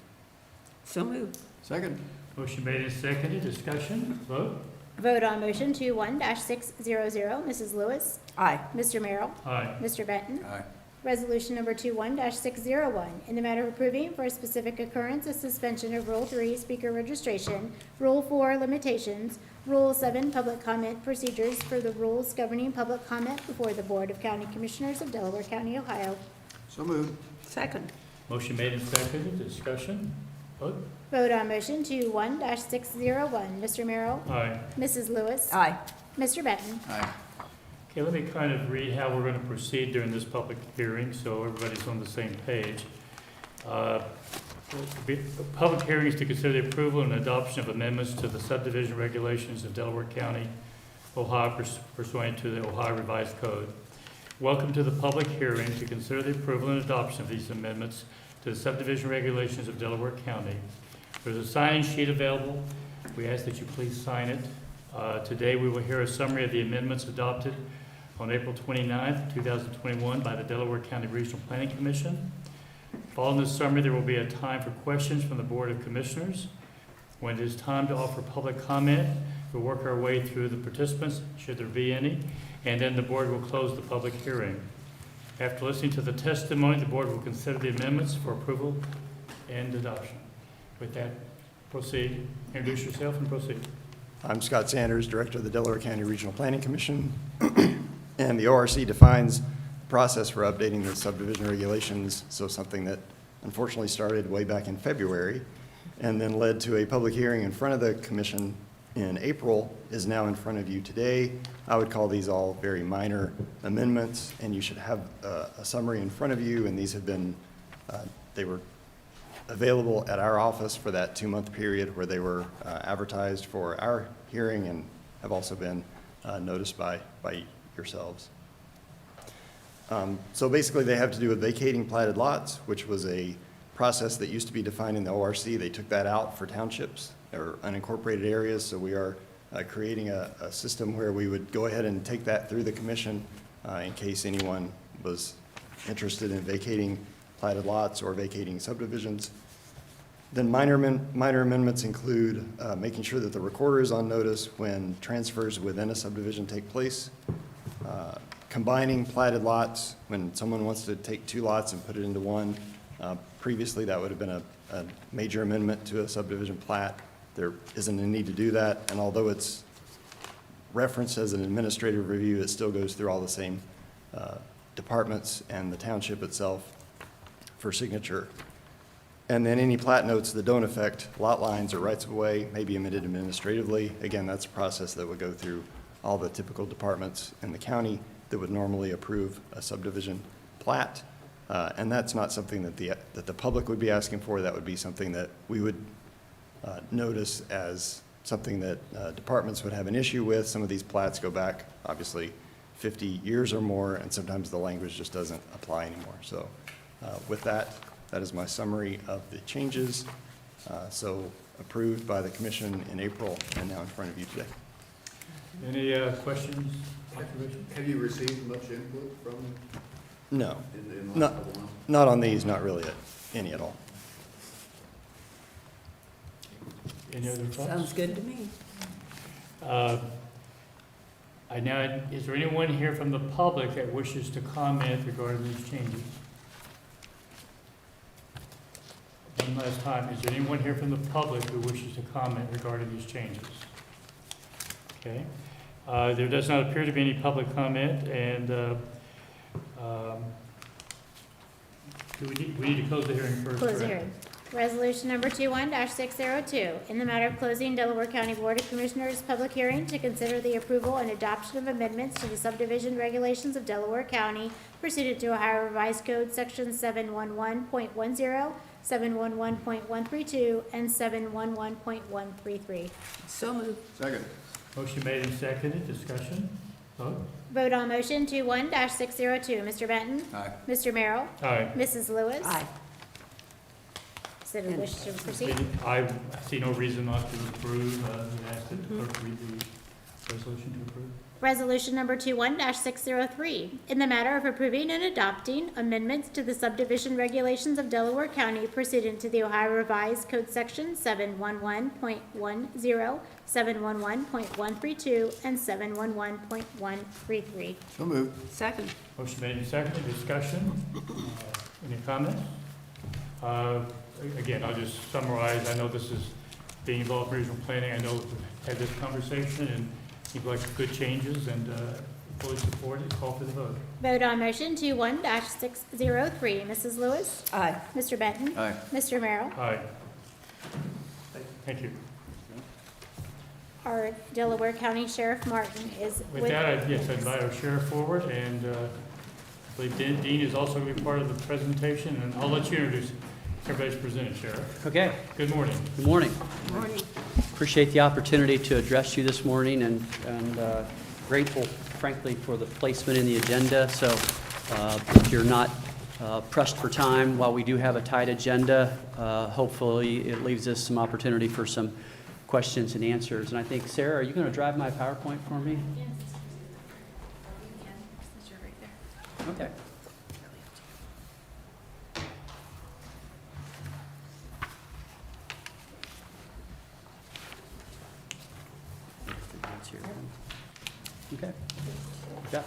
So moved. Second. Motion made and seconded. Discussion. Vote. Vote on motion 21-600. Mrs. Lewis? Aye. Mr. Merrill? Aye. Mr. Benton? Aye. Resolution number 21-601, in the matter of approving for a specific occurrence a suspension of Rule 3, speaker registration, Rule 4, limitations, Rule 7, public comment procedures for the rules governing public comment before the Board of County Commissioners of Delaware County, Ohio. So moved. Second. Motion made and seconded. Discussion. Vote. Vote on motion 21-601. Mr. Merrill? Aye. Mrs. Lewis? Aye. Mr. Benton? Aye. Okay, let me kind of read how we're going to proceed during this public hearing, so everybody's on the same page. Public hearings to consider the approval and adoption of amendments to the subdivision regulations of Delaware County, Ohio pursuant to the Ohio Revised Code. Welcome to the public hearing to consider the approval and adoption of these amendments to the subdivision regulations of Delaware County. There's a sign-in sheet available. We ask that you please sign it. Today we will hear a summary of the amendments adopted on April 29th, 2021 by the Delaware County Regional Planning Commission. Following this summary, there will be a time for questions from the Board of Commissioners. When it is time to offer public comment, we'll work our way through the participants, should there be any, and then the board will close the public hearing. After listening to the testimony, the board will consider the amendments for approval and adoption. With that, proceed. Introduce yourself and proceed. I'm Scott Sanders, Director of the Delaware County Regional Planning Commission, and the ORC defines the process for updating the subdivision regulations, so something that unfortunately started way back in February and then led to a public hearing in front of the commission in April is now in front of you today. I would call these all very minor amendments, and you should have a summary in front of you, and these have been, they were available at our office for that 2-month period where they were advertised for our hearing and have also been noticed by yourselves. So basically they have to do with vacating platted lots, which was a process that used to be defined in the ORC. They took that out for townships or unincorporated areas, so we are creating a system where we would go ahead and take that through the commission in case anyone was interested in vacating platted lots or vacating subdivisions. Then minor amendments include making sure that the recorder is on notice when transfers within a subdivision take place, combining platted lots when someone wants to take 2 lots and put it into one. Previously, that would have been a major amendment to a subdivision plat. There isn't a need to do that, and although it's referenced as an administrative review, it still goes through all the same departments and the township itself for signature. And then any plat notes that don't affect lot lines or rights of way may be amended administratively. Again, that's a process that would go through all the typical departments in the county that would normally approve a subdivision plat. And that's not something that the public would be asking for. That would be something that we would notice as something that departments would have an issue with. Some of these plats go back, obviously, 50 years or more, and sometimes the language just doesn't apply anymore. So with that, that is my summary of the changes. So approved by the commission in April and now in front of you today. Any questions, observations? Have you received much input from? No, in the last couple months? not on these, not really any at all. Any other thoughts? Sounds good to me. Is there anyone here from the public that wishes to comment regarding these changes? One last time, is there anyone here from the public who wishes to comment regarding these changes? Okay. There does not appear to be any public comment, and we need to close the hearing first. Close the correct? hearing. Resolution number 21-602, in the matter of closing Delaware County Board of Commissioners' public hearing to consider the approval and adoption of amendments to the subdivision regulations of Delaware County pursuant to Ohio Revised Code Section 711.10, 711.132, and 711.133. So moved. Second. Motion made and seconded. Discussion. Vote. Vote on motion 21-602. Mr. Benton? Aye. Mr. Merrill? Aye. Mrs. Lewis? Aye. Is it a wish to proceed? I see no reason not to approve. We ask that the clerk read the resolution to approve. Resolution number 21-603, in the matter of approving and adopting amendments to the subdivision regulations of Delaware County pursuant to the Ohio Revised Code Section 711.10, 711.132, and 711.133. So moved. Second. Motion made and seconded. Discussion. Any comments? Again, I'll just summarize. I know this is being involved in regional planning. I know we've had this conversation and you'd like good changes and fully support it. Call for the vote. Vote on motion 21-603. Mrs. Lewis? Aye. Mr. Benton? Aye. Mr. Merrill? Aye. Thank you. Our Delaware County Sheriff Martin is With that, I invite our sheriff forward, and I believe Dean is also going to be part of the presentation, and I'll let you introduce everybody's presented, Sheriff. Okay. Good morning. Good morning. Morning. Appreciate the opportunity to address you this morning and grateful, frankly, for the placement in the agenda. So if you're not pressed for time, while we do have a tight agenda, hopefully it leaves us some opportunity for some questions and answers. And I think, Sarah, are you going to drive my PowerPoint for me? Okay. Okay. Yeah.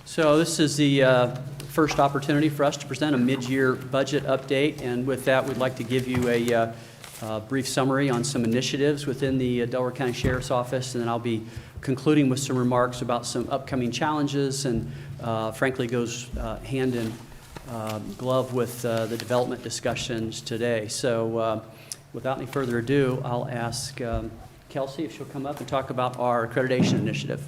So this is the first opportunity for us to present a mid-year budget update, and with that, we'd like to give you a brief summary on some initiatives within the Delaware County Sheriff's Office, and then I'll be concluding with some remarks about some upcoming challenges, and frankly goes hand in glove with the development discussions today. So without any further ado, I'll ask Kelsey if she'll come up and talk about our accreditation initiative.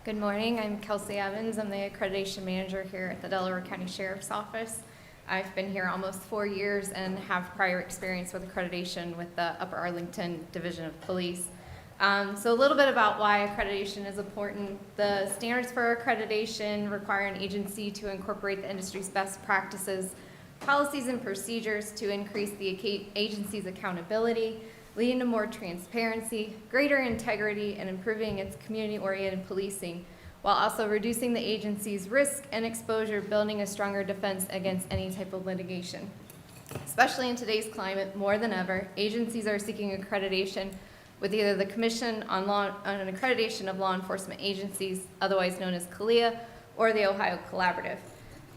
Good morning, I'm Kelsey Evans. I'm the accreditation manager here at the Delaware County Sheriff's Office. I've been here almost 4 years and have prior experience with accreditation with the Upper Arlington Division of Police. So a little bit about why accreditation is important. The standards for accreditation require an agency to incorporate the industry's best practices, policies, and procedures to increase the agency's accountability, leading to more transparency, greater integrity, and improving its community-oriented policing, while also reducing the agency's risk and exposure, building a stronger defense against any type of litigation. Especially in today's climate, more than ever, agencies are seeking accreditation with either the Commission on an Accreditation of Law Enforcement Agencies, otherwise known as CALEA, or the Ohio Collaborative,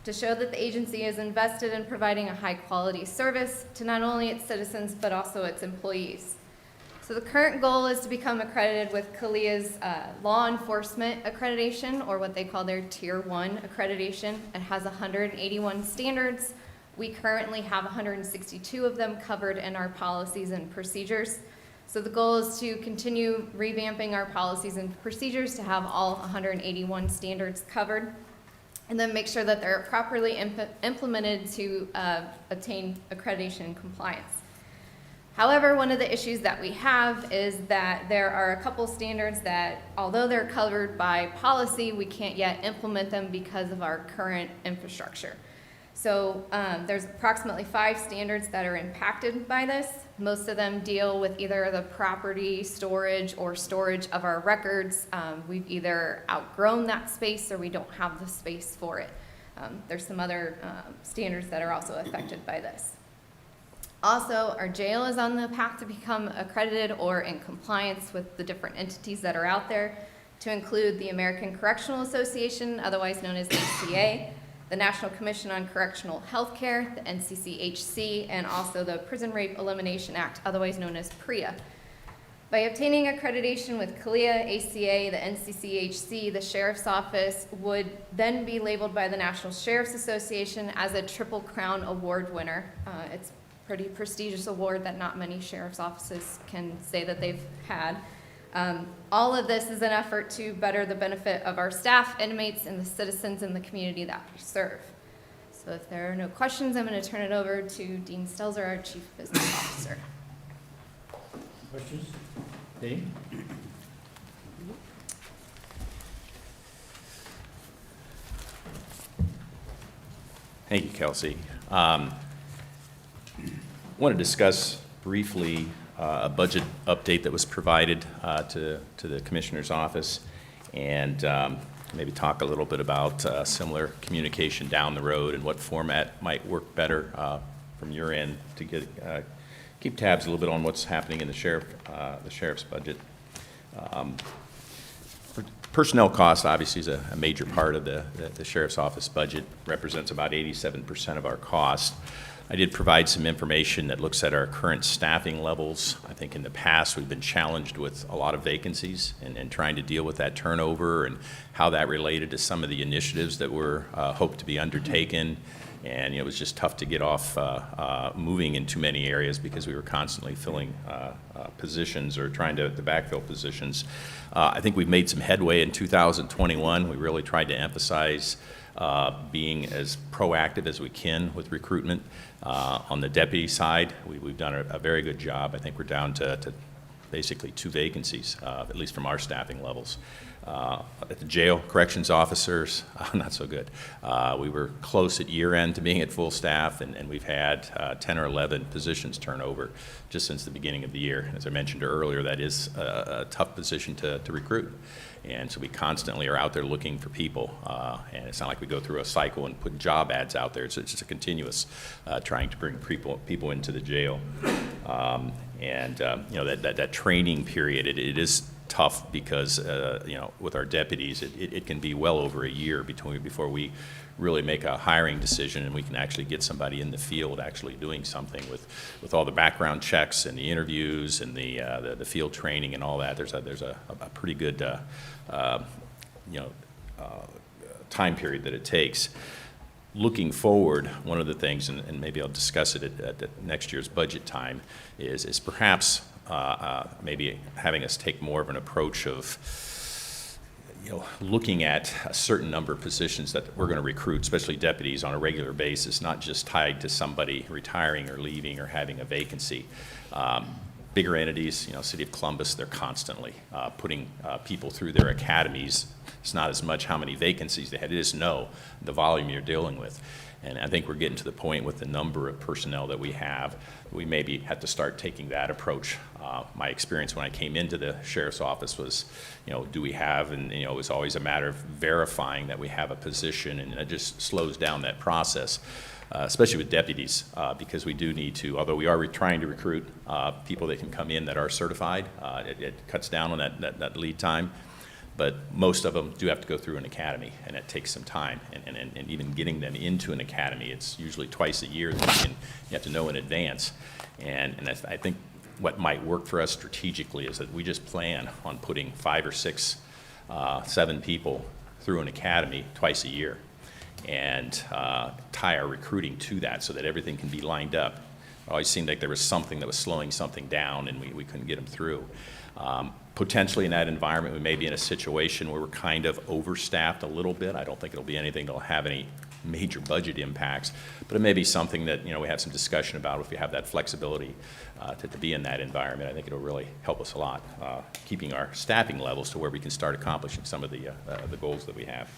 to show that the agency is invested in providing a high-quality service to not only its citizens, but also its employees. So the current goal is to become accredited with CALEA's law enforcement accreditation, or what they call their Tier 1 accreditation. It has 181 standards. We currently have 162 of them covered in our policies and procedures. So the goal is to continue revamping our policies and procedures to have all 181 standards covered, and then make sure that they're properly implemented to obtain accreditation and compliance. However, one of the issues that we have is that there are a couple standards that, although they're covered by policy, we can't yet implement them because of our current infrastructure. So there's approximately 5 standards that are impacted by this. Most of them deal with either the property storage or storage of our records. We've either outgrown that space or we don't have the space for it. There's some other standards that are also affected by this. Also, our jail is on the path to become accredited or in compliance with the different entities that are out there, to include the American Correctional Association, otherwise known as ACA, the National Commission on Correctional Healthcare, the NCCHC, and also the Prison Rape Elimination Act, otherwise known as PREA. By obtaining accreditation with CALEA, ACA, the NCCHC, the Sheriff's Office would then be labeled by the National Sheriff's Association as a Triple Crown Award winner. It's a pretty prestigious award that not many sheriff's offices can say that they've had. All of this is an effort to better the benefit of our staff, inmates, and the citizens in the community that we serve. So if there are no questions, I'm going to turn it over to Dean Stelzer, our Chief Business Officer. Questions? Dean? Thank you, Kelsey. I want to discuss briefly a budget update that was provided to the Commissioner's office, and maybe talk a little bit about similar communication down the road and what format might work better from your end to keep tabs a little bit on what's happening in the sheriff's budget. Personnel costs obviously is a major part of the sheriff's office budget, represents about 87% of our cost. I did provide some information that looks at our current staffing levels. I think in the past we've been challenged with a lot of vacancies and trying to deal with that turnover and how that related to some of the initiatives that were hoped to be undertaken. And it was just tough to get off moving in too many areas because we were constantly filling positions or trying to backfill positions. I think we've made some headway in 2021. We really tried to emphasize being as proactive as we can with recruitment. On the deputy side, we've done a very good job. I think we're down to basically 2 vacancies, at least from our staffing levels. At the jail, corrections officers, not so good. We were close at year end to being at full staff, and we've had 10 or 11 positions turn over just since the beginning of the year. As I mentioned earlier, that is a tough position to recruit. And so we constantly are out there looking for people, and it's not like we go through a cycle and put job ads out there. It's just a continuous trying to bring people into the jail. That training period, it is tough because, you know, with our deputies, it can be well over a year before we really make a hiring decision and we can actually get somebody in the field actually doing something with all the background checks and the interviews and the field training and all that. There's a pretty good, you know, time period that it takes. Looking forward, one of the things, and maybe I'll discuss it at next year's budget time, is perhaps maybe having us take more of an approach of, you know, looking at a certain number of positions that we're going to recruit, especially deputies, on a regular basis, not just tied to somebody retiring or leaving or having a vacancy. Bigger entities, you know, City of Columbus, they're constantly putting people through their academies. It's not as much how many vacancies they had, it is the volume you're dealing with. And I think we're getting to the point with the number of personnel that we have, we maybe have to start taking that approach. My experience when I came into the sheriff's office was, you know, do we have, and you know, it was always a matter of verifying that we have a position, and it just slows down that process, especially with deputies, because we do need to, although we are trying to recruit people that can come in that are certified, it cuts down on that lead time. But most of them do have to go through an academy, and it takes some time. And even getting them into an academy, it's usually twice a year that you have to know in advance. And I think what might work for us strategically is that we just plan on putting 5 or 6, 7 people through an academy twice a year, and tie our recruiting to that so that everything can be lined up. It always seemed like there was something that was slowing something down, and we couldn't get them through. Potentially in that environment, we may be in a situation where we're kind of overstaffed a little bit. I don't think it'll be anything that'll have any major budget impacts, but it may be something that, you know, we have some discussion about if we have that flexibility to be in that environment. I think it'll really help us a lot, keeping our staffing levels to where we can start accomplishing some of the goals that we have.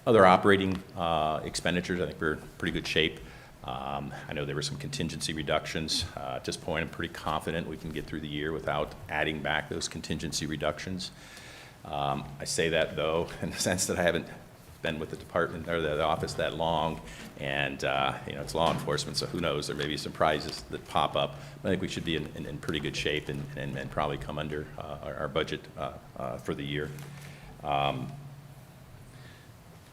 Other operating expenditures, I think we're in pretty good shape. I know there were some contingency reductions. At this point, I'm pretty confident we can get through the year without adding back those contingency reductions. I say that, though, in the sense that I haven't been with the department or the office that long, and you know, it's law enforcement, so who knows, there may be surprises that pop up. But I think we should be in pretty good shape and probably come under our budget for the year.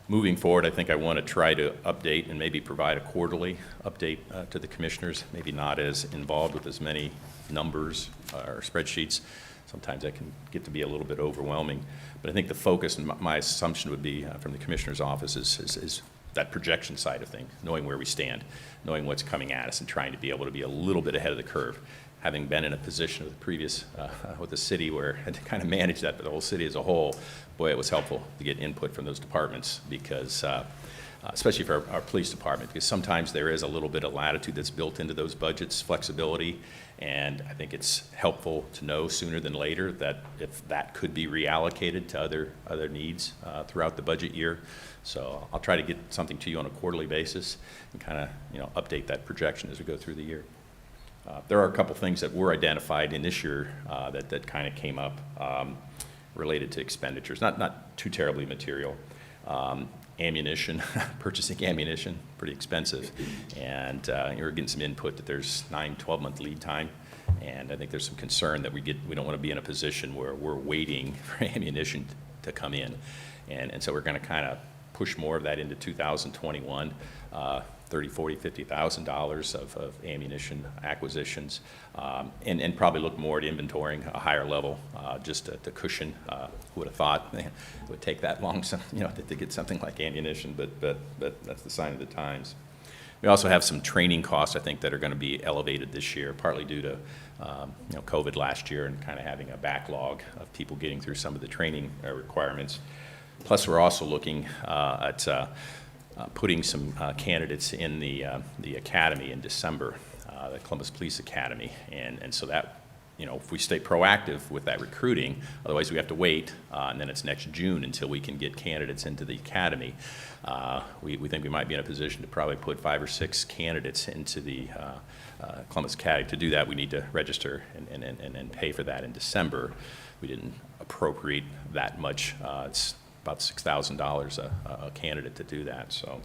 Moving forward, I think I want to try to update and maybe provide a quarterly update to the commissioners, maybe not as involved with as many numbers or spreadsheets. Sometimes that can get to be a little bit overwhelming. But I think the focus and my assumption would be from the commissioner's office is that projection side of things, knowing where we stand, knowing what's coming at us, and trying to be able to be a little bit ahead of the curve. Having been in a position with the previous, with the city where I had to kind of manage that, but the whole city as a whole, boy, it was helpful to get input from those departments because, especially for our police department, because sometimes there is a little bit of latitude that's built into those budgets, flexibility, and I think it's helpful to know sooner than later that if that could be reallocated to other needs throughout the budget year. So I'll try to get something to you on a quarterly basis and kind of, you know, update that projection as we go through the year. There are a couple things that were identified in this year that kind of came up related to expenditures, not too terribly material. Ammunition, purchasing ammunition, pretty expensive, and you're getting some input that there's 9-12 month lead time, and I think there's some concern that we don't want to be in a position where we're waiting for ammunition to come in, and so we're going to kind of push more of that into 2021. $30,000, $40,000, $50,000 of ammunition acquisitions, and probably look more at inventorying a higher level just to cushion. Who would have thought it would take that long, you know, to get something like ammunition? But that's the sign of the times. We also have some training costs, I think, that are going to be elevated this year, partly due to you know, COVID last year and kind of having a backlog of people getting through some of the training requirements. Plus, we're also looking at putting some candidates in the academy in December, the Columbus Police Academy, and so that, you know, if we stay proactive with that recruiting, otherwise we have to wait, and then it's next June until we can get candidates into the academy. We think we might be in a position to probably put 5 or 6 candidates into the Columbus Academy. To do that, we need to register and pay for that in December. We didn't appropriate that much. It's about $6,000 a candidate to do that. So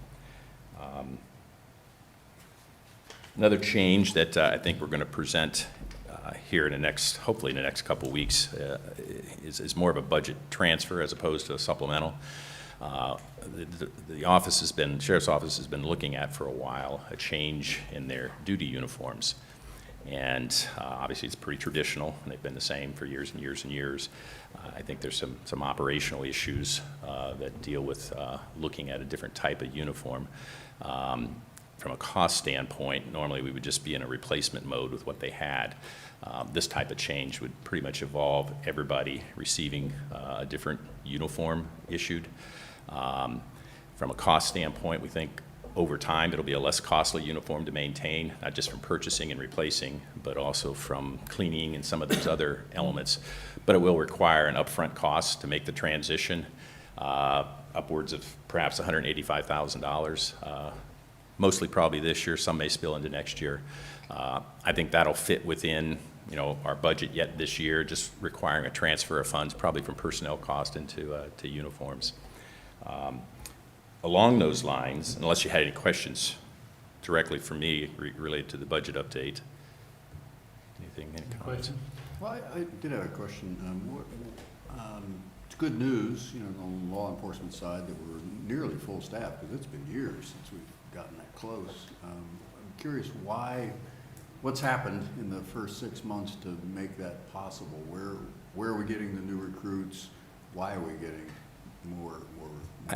another change that I think we're going to present here in the next, hopefully in the next couple of weeks, is more of a budget transfer as opposed to a supplemental. The office has been, Sheriff's Office has been looking at for a while a change in their duty uniforms. And obviously it's pretty traditional, and they've been the same for years and years and years. I think there's some operational issues that deal with looking at a different type of uniform. From a cost standpoint, normally we would just be in a replacement mode with what they had. This type of change would pretty much involve everybody receiving a different uniform issued. From a cost standpoint, we think over time it'll be a less costly uniform to maintain, not just from purchasing and replacing, but also from cleaning and some of those other elements. But it will require an upfront cost to make the transition, upwards of perhaps $185,000. Mostly probably this year, some may spill into next year. I think that'll fit within, our budget yet this year, just requiring a transfer of funds, probably from personnel cost into to uniforms. Along those lines, unless you had any questions directly for me related to the budget update. Anything, any comments? Well, I did have a question. It's good news, on the law enforcement side that we're nearly full staff, because it's been years since we've gotten that close. I'm curious what's happened in the first 6 months to make that possible? Where are we getting the new recruits? Why are we getting more?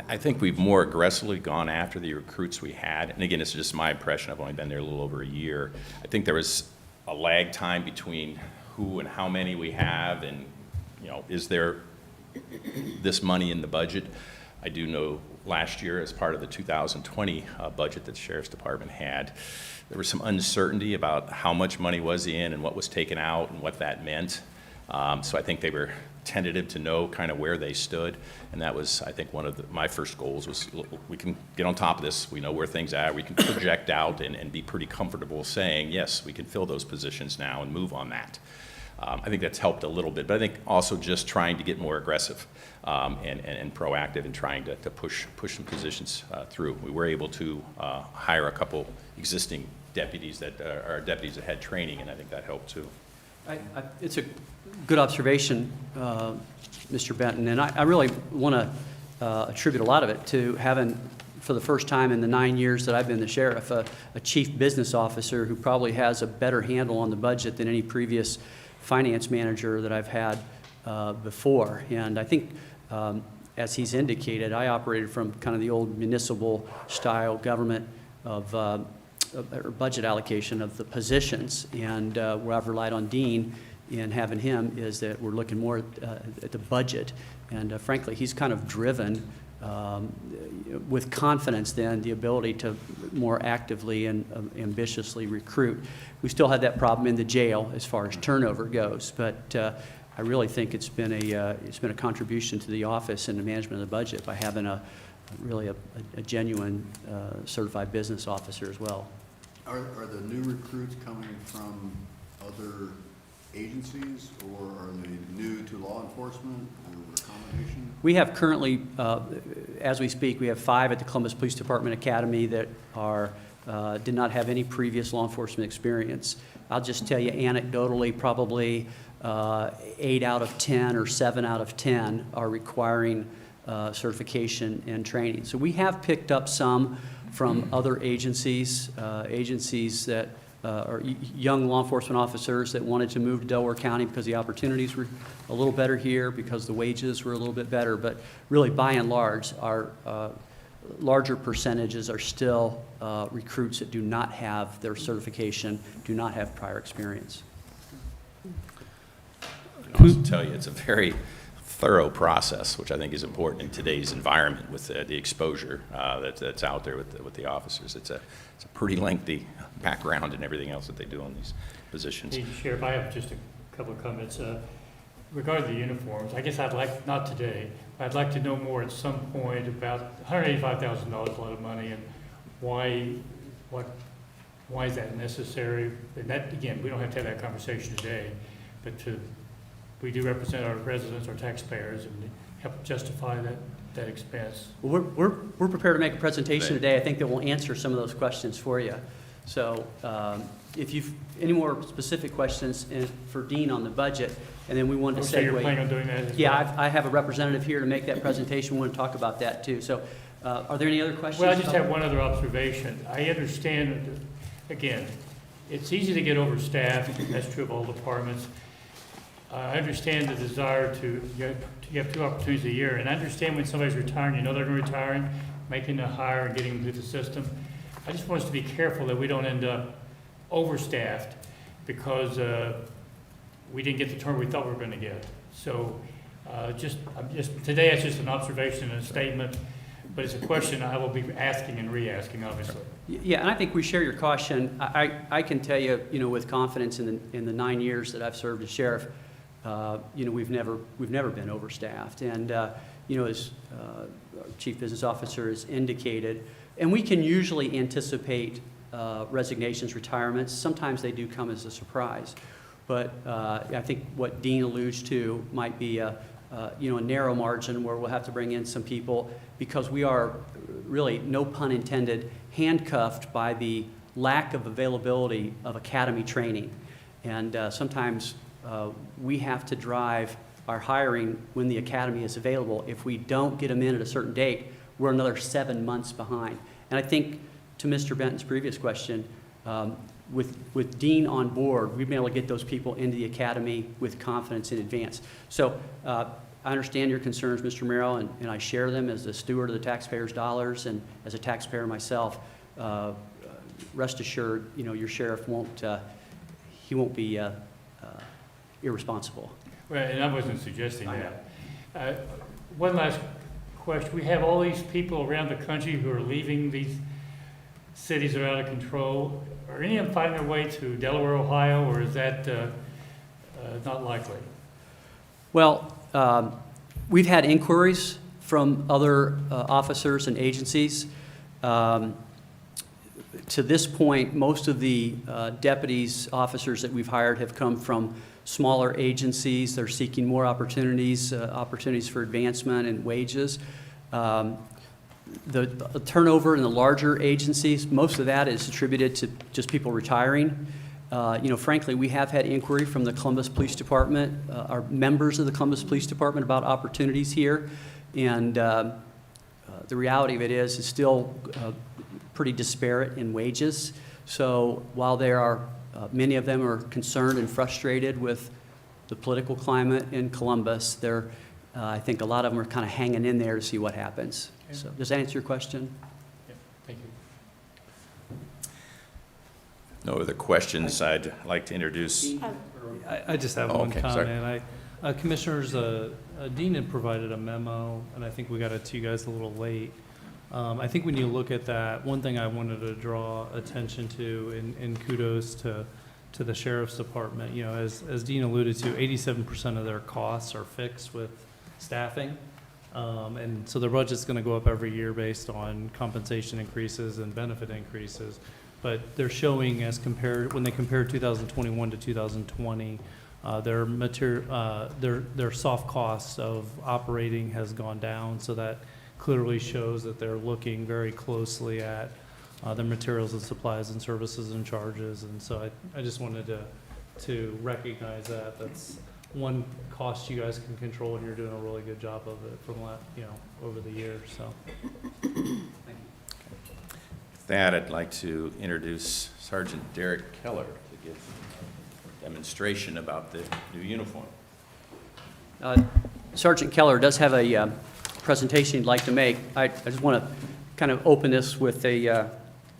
I think we've more aggressively gone after the recruits we had. And again, it's just my impression. I've only been there a little over a year. I think there was a lag time between who and how many we have, and is there this money in the budget? I do know last year, as part of the 2020 budget that the Sheriff's Department had, there was some uncertainty about how much money was in and what was taken out and what that meant. So I think they were tentative to know kind of where they stood, and that was, I think, one of my first goals was, we can get on top of this, we know where things are, we can project out and be pretty comfortable saying, yes, we can fill those positions now and move on that. I think that's helped a little bit, but I think also just trying to get more aggressive and proactive in trying to push some positions through. We were able to hire a couple existing deputies that are deputies that had training, and I think that helped too. It's a good observation, Mr. Benton, and I really want to attribute a lot of it to having, for the first time in the 9 years that I've been the sheriff, a chief business officer who probably has a better handle on the budget than any previous finance manager that I've had before. And I think, as he's indicated, I operated from kind of the old municipal style government of or budget allocation of the positions, and where I've relied on Dean in having him is that we're looking more at the budget, and frankly, he's kind of driven with confidence then the ability to more actively and ambitiously recruit. We still had that problem in the jail as far as turnover goes, but I really think it's been a contribution to the office and the management of the budget by having a genuine certified business officer as well. Are the new recruits coming from other agencies, or are they new to law enforcement, or a combination? We have currently, as we speak, we have 5 at the Columbus Police Department Academy that did not have any previous law enforcement experience. I'll just tell you anecdotally, probably 8 out of 10 or 7 out of 10 are requiring certification and training. So we have picked up some from other agencies, that are young law enforcement officers that wanted to move to Delaware County because the opportunities were a little better here, because the wages were a little bit better. But really, by and large, our larger percentages are still recruits that do not have their certification, do not have prior experience. I can also tell you it's a very thorough process, which I think is important in today's environment with the exposure that's out there with the officers. It's a pretty lengthy background and everything else that they do on these positions. Hey, Sheriff, I have just a couple of comments. Regarding the uniforms, I guess I'd like, not today, but I'd like to know more at some point about $185,000, a lot of money, and why is that necessary? And that, again, we don't have to have that conversation today, but we do represent our residents, our taxpayers, and help justify that expense. Well, we're prepared to make a presentation today, I think, that will answer some of those questions for you. So if you've any more specific questions for Dean on the budget, and then we wanted to So you're segue. planning on doing that as well? Yeah, I have a representative here to make that presentation. We want to talk about that too. So are there any other questions? Well, I just have one other observation. I understand, again, it's easy to get overstaffed, that's true of all departments. I understand the desire to, you have 2 opportunities a year, and I understand when somebody's retiring, you know they're going to be retiring, making a hire and getting them through the system. I just want us to be careful that we don't end up overstaffed because we didn't get the turn we thought we were going to get. So today it's just an observation and a statement, but it's a question I will be asking and re-asking, obviously. Yeah, and I think we share your caution. I can tell you, with confidence in the 9 years that I've served as sheriff, we've never been overstaffed. And, as our chief business officer has indicated, and we can usually anticipate resignations, retirements. Sometimes they do come as a surprise. But I think what Dean alludes to might be a narrow margin where we'll have to bring in some people because we are really, no pun intended, handcuffed by the lack of availability of academy training. And sometimes we have to drive our hiring when the academy is available. If we don't get them in at a certain date, we're another 7 months behind. And I think, to Mr. Benton's previous question, with Dean on board, we've been able to get those people into the academy with confidence in advance. So I understand your concerns, Mr. Merrill, and I share them as a steward of the taxpayers' dollars and as a taxpayer myself. Rest assured, your sheriff won't be irresponsible. Well, and I wasn't suggesting that. One last question. We have all these people around the country who are leaving these cities that are out of control. Are any of them finding their way to Delaware, Ohio, or is that not likely? Well, we've had inquiries from other officers and agencies. To this point, most of the deputies, officers that we've hired have come from smaller agencies. They're seeking more opportunities for advancement and wages. The turnover in the larger agencies, most of that is attributed to just people retiring. Frankly, we have had inquiry from the Columbus Police Department, our members of the Columbus Police Department, about opportunities here. And the reality of it is it's still pretty disparate in wages. So while there are many of them are concerned and frustrated with the political climate in Columbus, I think a lot of them are kind of hanging in there to see what happens. Okay. So does that answer your question? Yeah, thank you. No other questions. I'd like to introduce. I just have one comment. Commissioners, Dean had provided a memo, and I think we got it to you guys a little late. I think when you look at that, one thing I wanted to draw attention to, and kudos to the Sheriff's Department, as Dean alluded to, 87% of their costs are fixed with staffing. And so their budget's going to go up every year based on compensation increases and benefit increases. But they're showing when they compare 2021 to 2020, their soft costs of operating has gone down. So that clearly shows that they're looking very closely at their materials and supplies and services and charges. And so I just wanted to recognize that. That's one cost you guys can control, and you're doing a really good job of it from over the years. So, thank you. With that, I'd like to introduce Sergeant Derek Keller to give a demonstration about the new uniform. Sergeant Keller does have a presentation he'd like to make. I just want to kind of open this with a.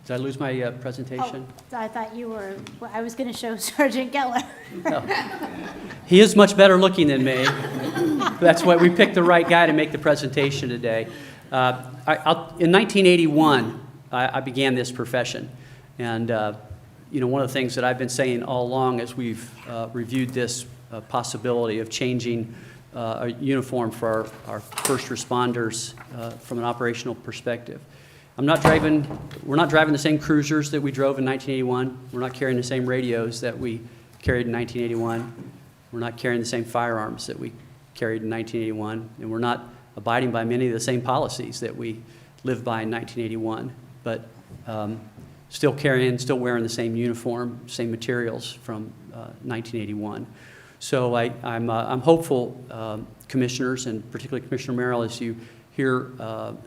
Did I lose my presentation? Oh, I thought you were, I was going to show Sergeant Geller. No. He is much better looking than me. That's why we picked the right guy to make the presentation today. In 1981, I began this profession. And, one of the things that I've been saying all along as we've reviewed this possibility of changing a uniform for our first responders from an operational perspective. We're not driving the same cruisers that we drove in 1981. We're not carrying the same radios that we carried in 1981. We're not carrying the same firearms that we carried in 1981. And we're not abiding by many of the same policies that we lived by in 1981. But still carrying, still wearing the same uniform, same materials from 1981. So I'm hopeful, commissioners, and particularly Commissioner Merrill, as you hear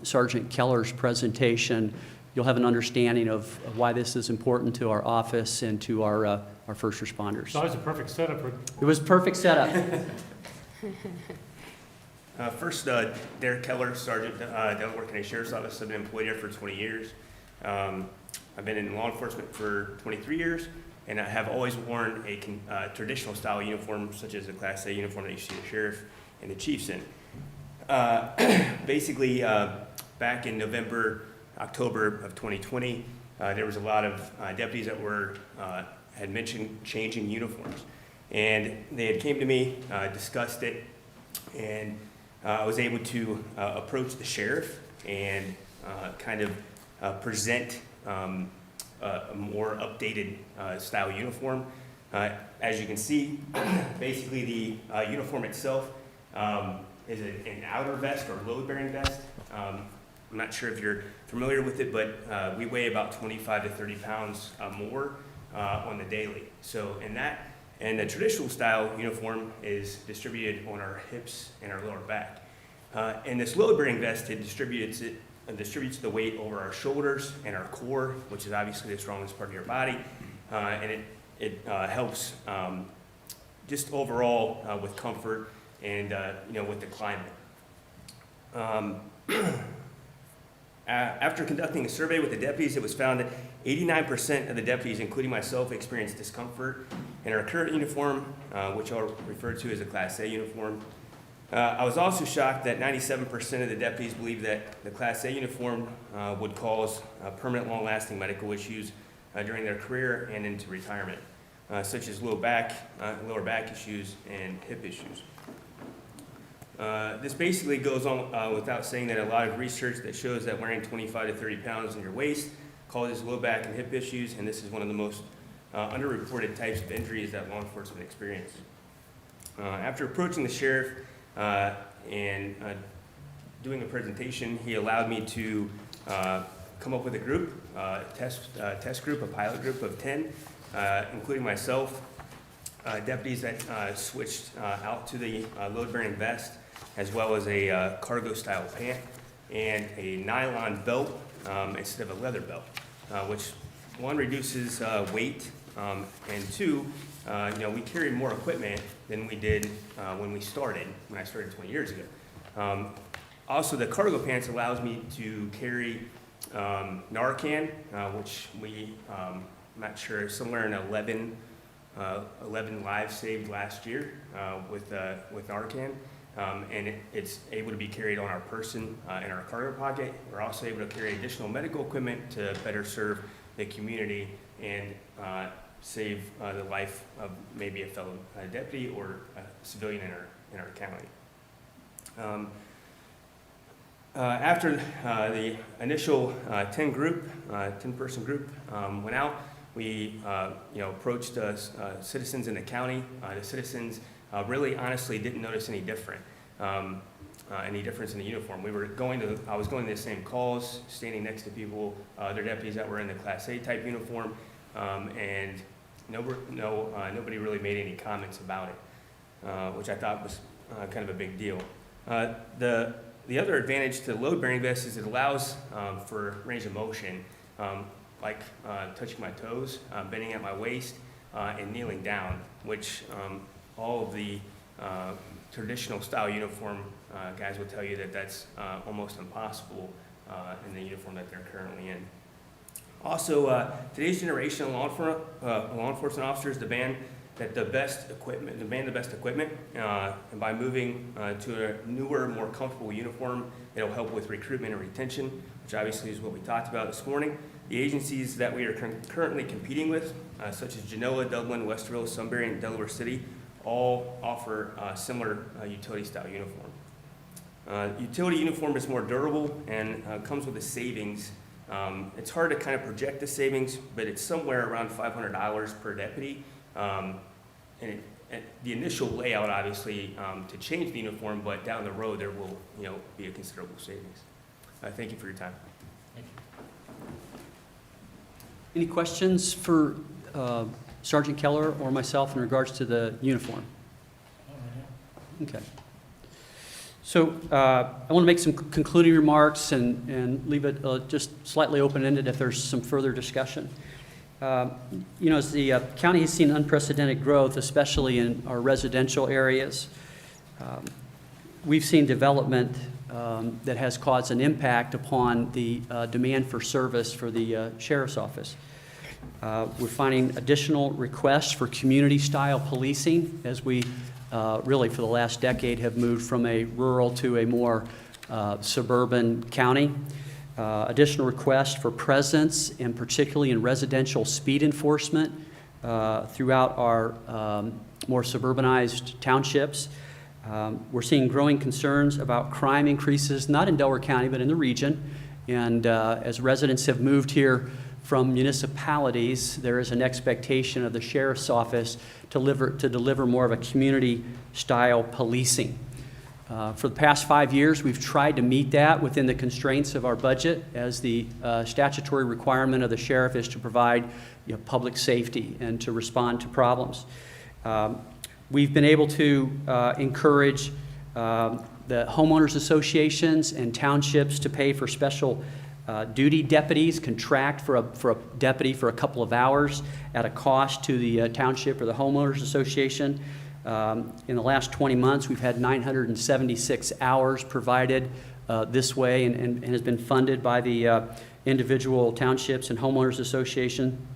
Sergeant Keller's presentation, you'll have an understanding of why this is important to our office and to our first responders. So that was a perfect setup. It was perfect setup. First, Derek Keller, Sergeant, Delaware County Sheriff's Office. I've been employed here for 20 years. I've been in law enforcement for 23 years, and I have always worn a traditional style uniform, such as a Class A uniform that you see the sheriff and the chiefs in. Basically, back in October of 2020, there was a lot of deputies that had mentioned changing uniforms. And they had came to me, discussed it, and I was able to approach the sheriff and kind of present a more updated style uniform. As you can see, basically the uniform itself is an outer vest or load-bearing vest. I'm not sure if you're familiar with it, but we weigh about 25 to 30 pounds more on the daily. So and the traditional style uniform is distributed on our hips and our lower back. And this load-bearing vest, it distributes the weight over our shoulders and our core, which is obviously the strongest part of your body, and it helps just overall with comfort and with the climate. After conducting a survey with the deputies, it was found that 89% of the deputies, including myself, experienced discomfort in our current uniform, which I'll refer to as a Class A uniform. I was also shocked that 97% of the deputies believed that the Class A uniform would cause permanent, long-lasting medical issues during their career and into retirement, such as lower back issues and hip issues. This basically goes on without saying that a lot of research that shows that wearing 25 to 30 pounds in your waist causes low back and hip issues, and this is one of the most underreported types of injuries that law enforcement experience. After approaching the sheriff and doing a presentation, he allowed me to come up with a group, test group, a pilot group of 10, including myself, deputies that switched out to the load-bearing vest, as well as a cargo-style pant and a nylon belt instead of a leather belt, which one reduces weight, and two, we carry more equipment than we did when I started 20 years ago. Also, the cargo pants allows me to carry Narcan, which I'm not sure, somewhere in 11 lives saved last year with Narcan. And it's able to be carried on our person in our cargo pocket. We're also able to carry additional medical equipment to better serve the community and save the life of maybe a fellow deputy or a civilian in our county. After the initial 10-person group went out, we approached citizens in the county. The citizens really honestly didn't notice any difference in the uniform. I was going to the same calls, standing next to people, other deputies that were in the Class A type uniform, and nobody really made any comments about it, which I thought was kind of a big deal. The other advantage to the load-bearing vest is it allows for range of motion, like touching my toes, bending at my waist, and kneeling down, which all of the traditional style uniform guys will tell you that that's almost impossible in the uniform that they're currently in. Also, today's generation of law enforcement officers demand the best equipment, and by moving to a newer, more comfortable uniform, it'll help with recruitment and retention, which obviously is what we talked about this morning. The agencies that we are currently competing with, such as Genoa, Dublin, Westerville, Sunbury, and Delaware City, all offer similar utility-style uniform. Utility uniform is more durable and comes with a savings. It's hard to kind of project the savings, but it's somewhere around $500 per deputy. And the initial layout, obviously, to change the uniform, but down the road there will, be a considerable savings. Thank you for your time. Any questions for Sergeant Keller or myself in regards to the uniform? Okay. So I want to make some concluding remarks and leave it just slightly open-ended if there's some further discussion. As the county has seen unprecedented growth, especially in our residential areas, we've seen development that has caused an impact upon the demand for service for the sheriff's office. We're finding additional requests for community-style policing as we really for the last decade have moved from a rural to a more suburban county. Additional requests for presence, and particularly in residential speed enforcement throughout our more suburbanized townships. We're seeing growing concerns about crime increases, not in Delaware County, but in the region. And as residents have moved here from municipalities, there is an expectation of the sheriff's office to deliver more of a community-style policing. For the past 5 years, we've tried to meet that within the constraints of our budget, as the statutory requirement of the sheriff is to provide public safety and to respond to problems. We've been able to encourage the homeowners associations and townships to pay for special duty deputies, contract for a deputy for a couple of hours at a cost to the township or the homeowners association. In the last 20 months, we've had 976 hours provided this way and has been funded by the individual townships and homeowners association.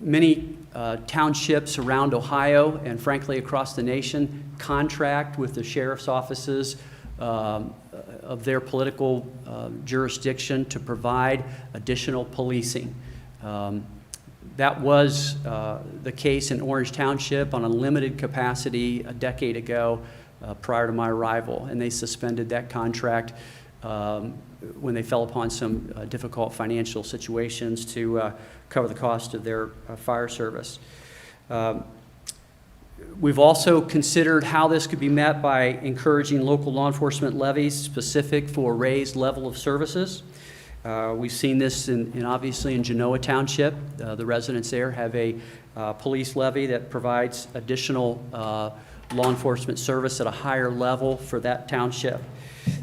Many townships around Ohio and frankly across the nation contract with the sheriff's offices of their political jurisdiction to provide additional policing. That was the case in Orange Township on a limited capacity a decade ago prior to my arrival, and they suspended that contract when they fell upon some difficult financial situations to cover the cost of their fire service. We've also considered how this could be met by encouraging local law enforcement levies specific for raised level of services. We've seen this obviously in Genoa Township. The residents there have a police levy that provides additional law enforcement service at a higher level for that township.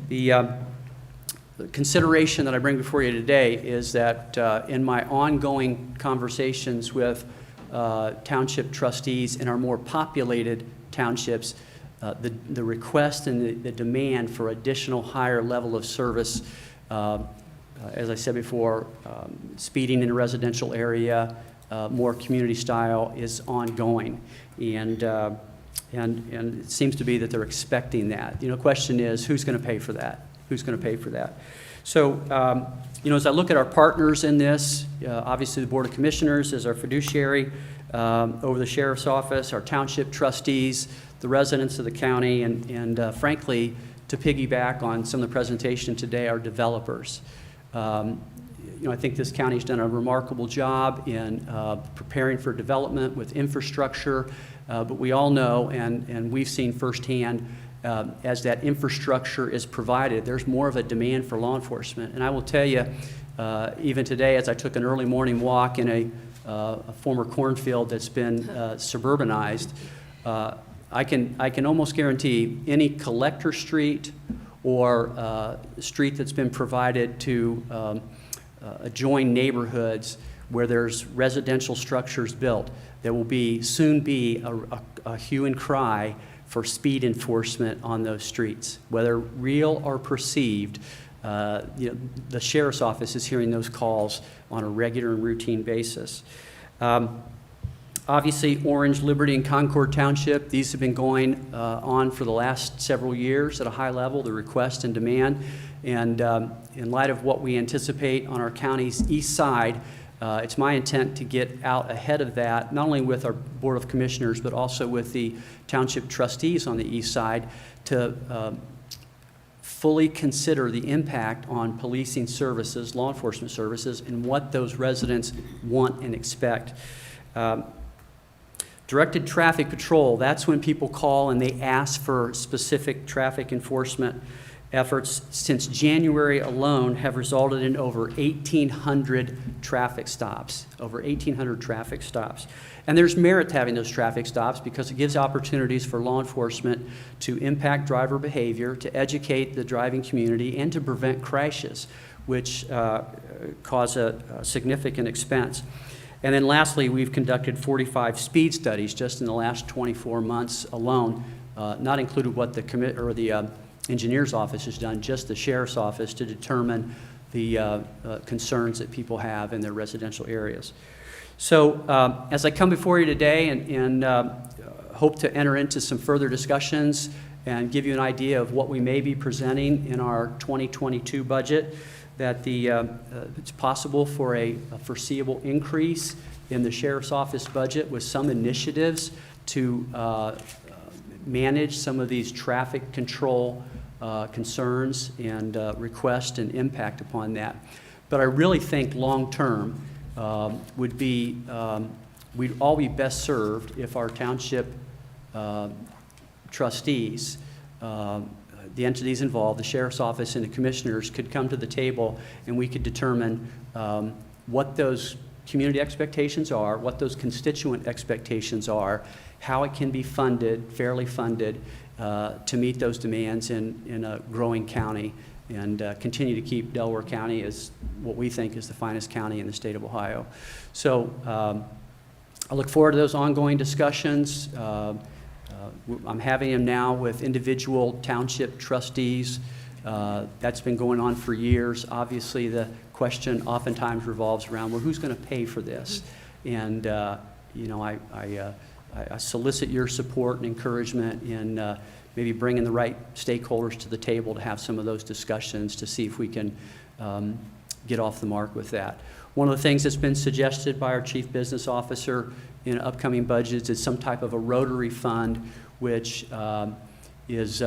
The consideration that I bring before you today is that in my ongoing conversations with township trustees in our more populated townships, the request and the demand for additional higher level of service, as I said before, speeding in a residential area, more community style, is ongoing. And it seems to be that they're expecting that. The question is, who's going to pay for that? Who's going to pay for that? So, as I look at our partners in this, obviously the Board of Commissioners is our fiduciary over the Sheriff's Office, our township trustees, the residents of the county, and frankly, to piggyback on some of the presentation today, our developers. I think this county's done a remarkable job in preparing for development with infrastructure, but we all know, and we've seen firsthand, as that infrastructure is provided, there's more of a demand for law enforcement. And I will tell you, even today, as I took an early morning walk in a former cornfield that's been suburbanized, I can almost guarantee any collector street or street that's been provided to adjoin neighborhoods where there's residential structures built, there will soon be a hue and cry for speed enforcement on those streets, whether real or perceived. The Sheriff's Office is hearing those calls on a regular and routine basis. Obviously, Orange, Liberty, and Concord Township, these have been going on for the last several years at a high level, the request and demand. And in light of what we anticipate on our county's east side, it's my intent to get out ahead of that, not only with our Board of Commissioners, but also with the township trustees on the east side, to fully consider the impact on policing services, law enforcement services, and what those residents want and expect. Directed traffic patrol, that's when people call and they ask for specific traffic enforcement. efforts since January alone have resulted in over 1,800 traffic stops, over 1,800 traffic stops. And there's merit to having those traffic stops because it gives opportunities for law enforcement to impact driver behavior, to educate the driving community, and to prevent crashes, which cause a significant expense. And then lastly, we've conducted 45 speed studies just in the last 24 months alone, not included what the engineer's office has done, just the sheriff's office, to determine the concerns that people have in their residential areas. So as I come before you today and hope to enter into some further discussions and give you an idea of what we may be presenting in our 2022 budget, that it's possible for a foreseeable increase in the sheriff's office budget with some initiatives to manage some of these traffic control concerns and request and impact upon that. But I really think long-term would be, we'd all be best served if our township trustees, the entities involved, the sheriff's office and the commissioners, could come to the table and we could determine what those community expectations are, what those constituent expectations are, how it can be funded, fairly funded, to meet those demands in a growing county, and continue to keep Delaware County as what we think is the finest county in the state of Ohio. So I look forward to those ongoing discussions. I'm having them now with individual township trustees. That's been going on for years. Obviously, the question oftentimes revolves around, well, who's going to pay for this? And you know, I solicit your support and encouragement in maybe bringing the right stakeholders to the table to have some of those discussions to see if we can get off the mark with that. One of the things that's been suggested by our chief business officer in upcoming budgets is some type of a Rotary fund, which is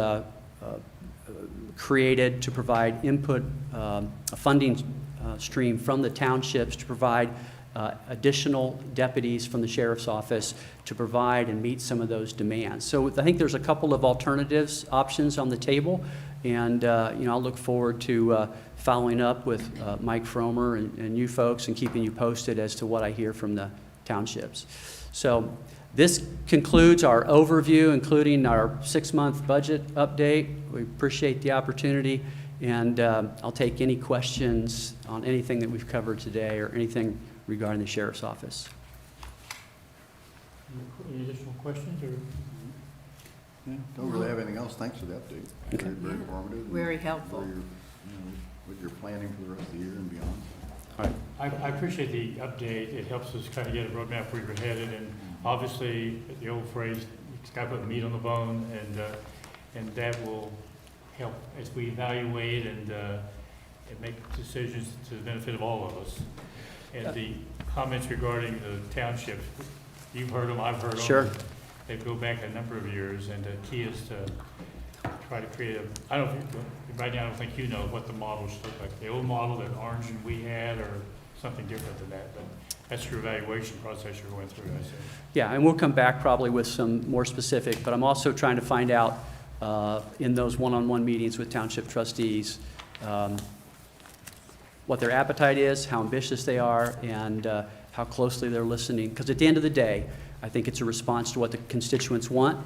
created to provide input, a funding stream from the townships to provide additional deputies from the sheriff's office to provide and meet some of those demands. So I think there's a couple of alternatives, options on the table, and you know, I'll look forward to following up with Mike Fromer and you folks and keeping you posted as to what I hear from the townships. So this concludes our overview, including our 6-month budget update. We appreciate the opportunity, and I'll take any questions on anything that we've covered today or anything regarding the sheriff's office. Any additional questions, or? Yeah, don't really have anything else. Thanks for the update. Okay. Very informative. Very helpful. Where you're, you know, what you're planning for the rest of the year and beyond. All right. I appreciate the update. It helps us kind of get a roadmap where you're headed, and obviously, the old phrase, it's got to put meat on the bone, and that will help as we evaluate and make decisions to the benefit of all of us. And the comments regarding the township, you've heard them, I've heard them. Sure. They go back a number of years, and the key is to try to create a, I don't think, right now I don't think you know what the models look like. The old model that Orange and we had, or something different than that, but that's your evaluation process you're going through, I see. Yeah, and we'll come back probably with some more specific, but I'm also trying to find out in those one-on-one meetings with township trustees what their appetite is, how ambitious they are, and how closely they're listening. Because at the end of the day, I think it's a response to what the constituents want,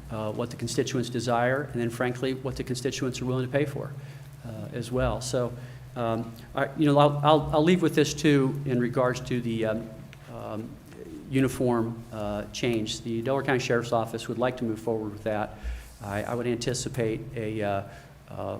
what the constituents desire, and then frankly, what the constituents are willing to pay for as well. So, you know, I'll leave with this too in regards to the uniform change. The Delaware County Sheriff's Office would like to move forward with that. I would anticipate a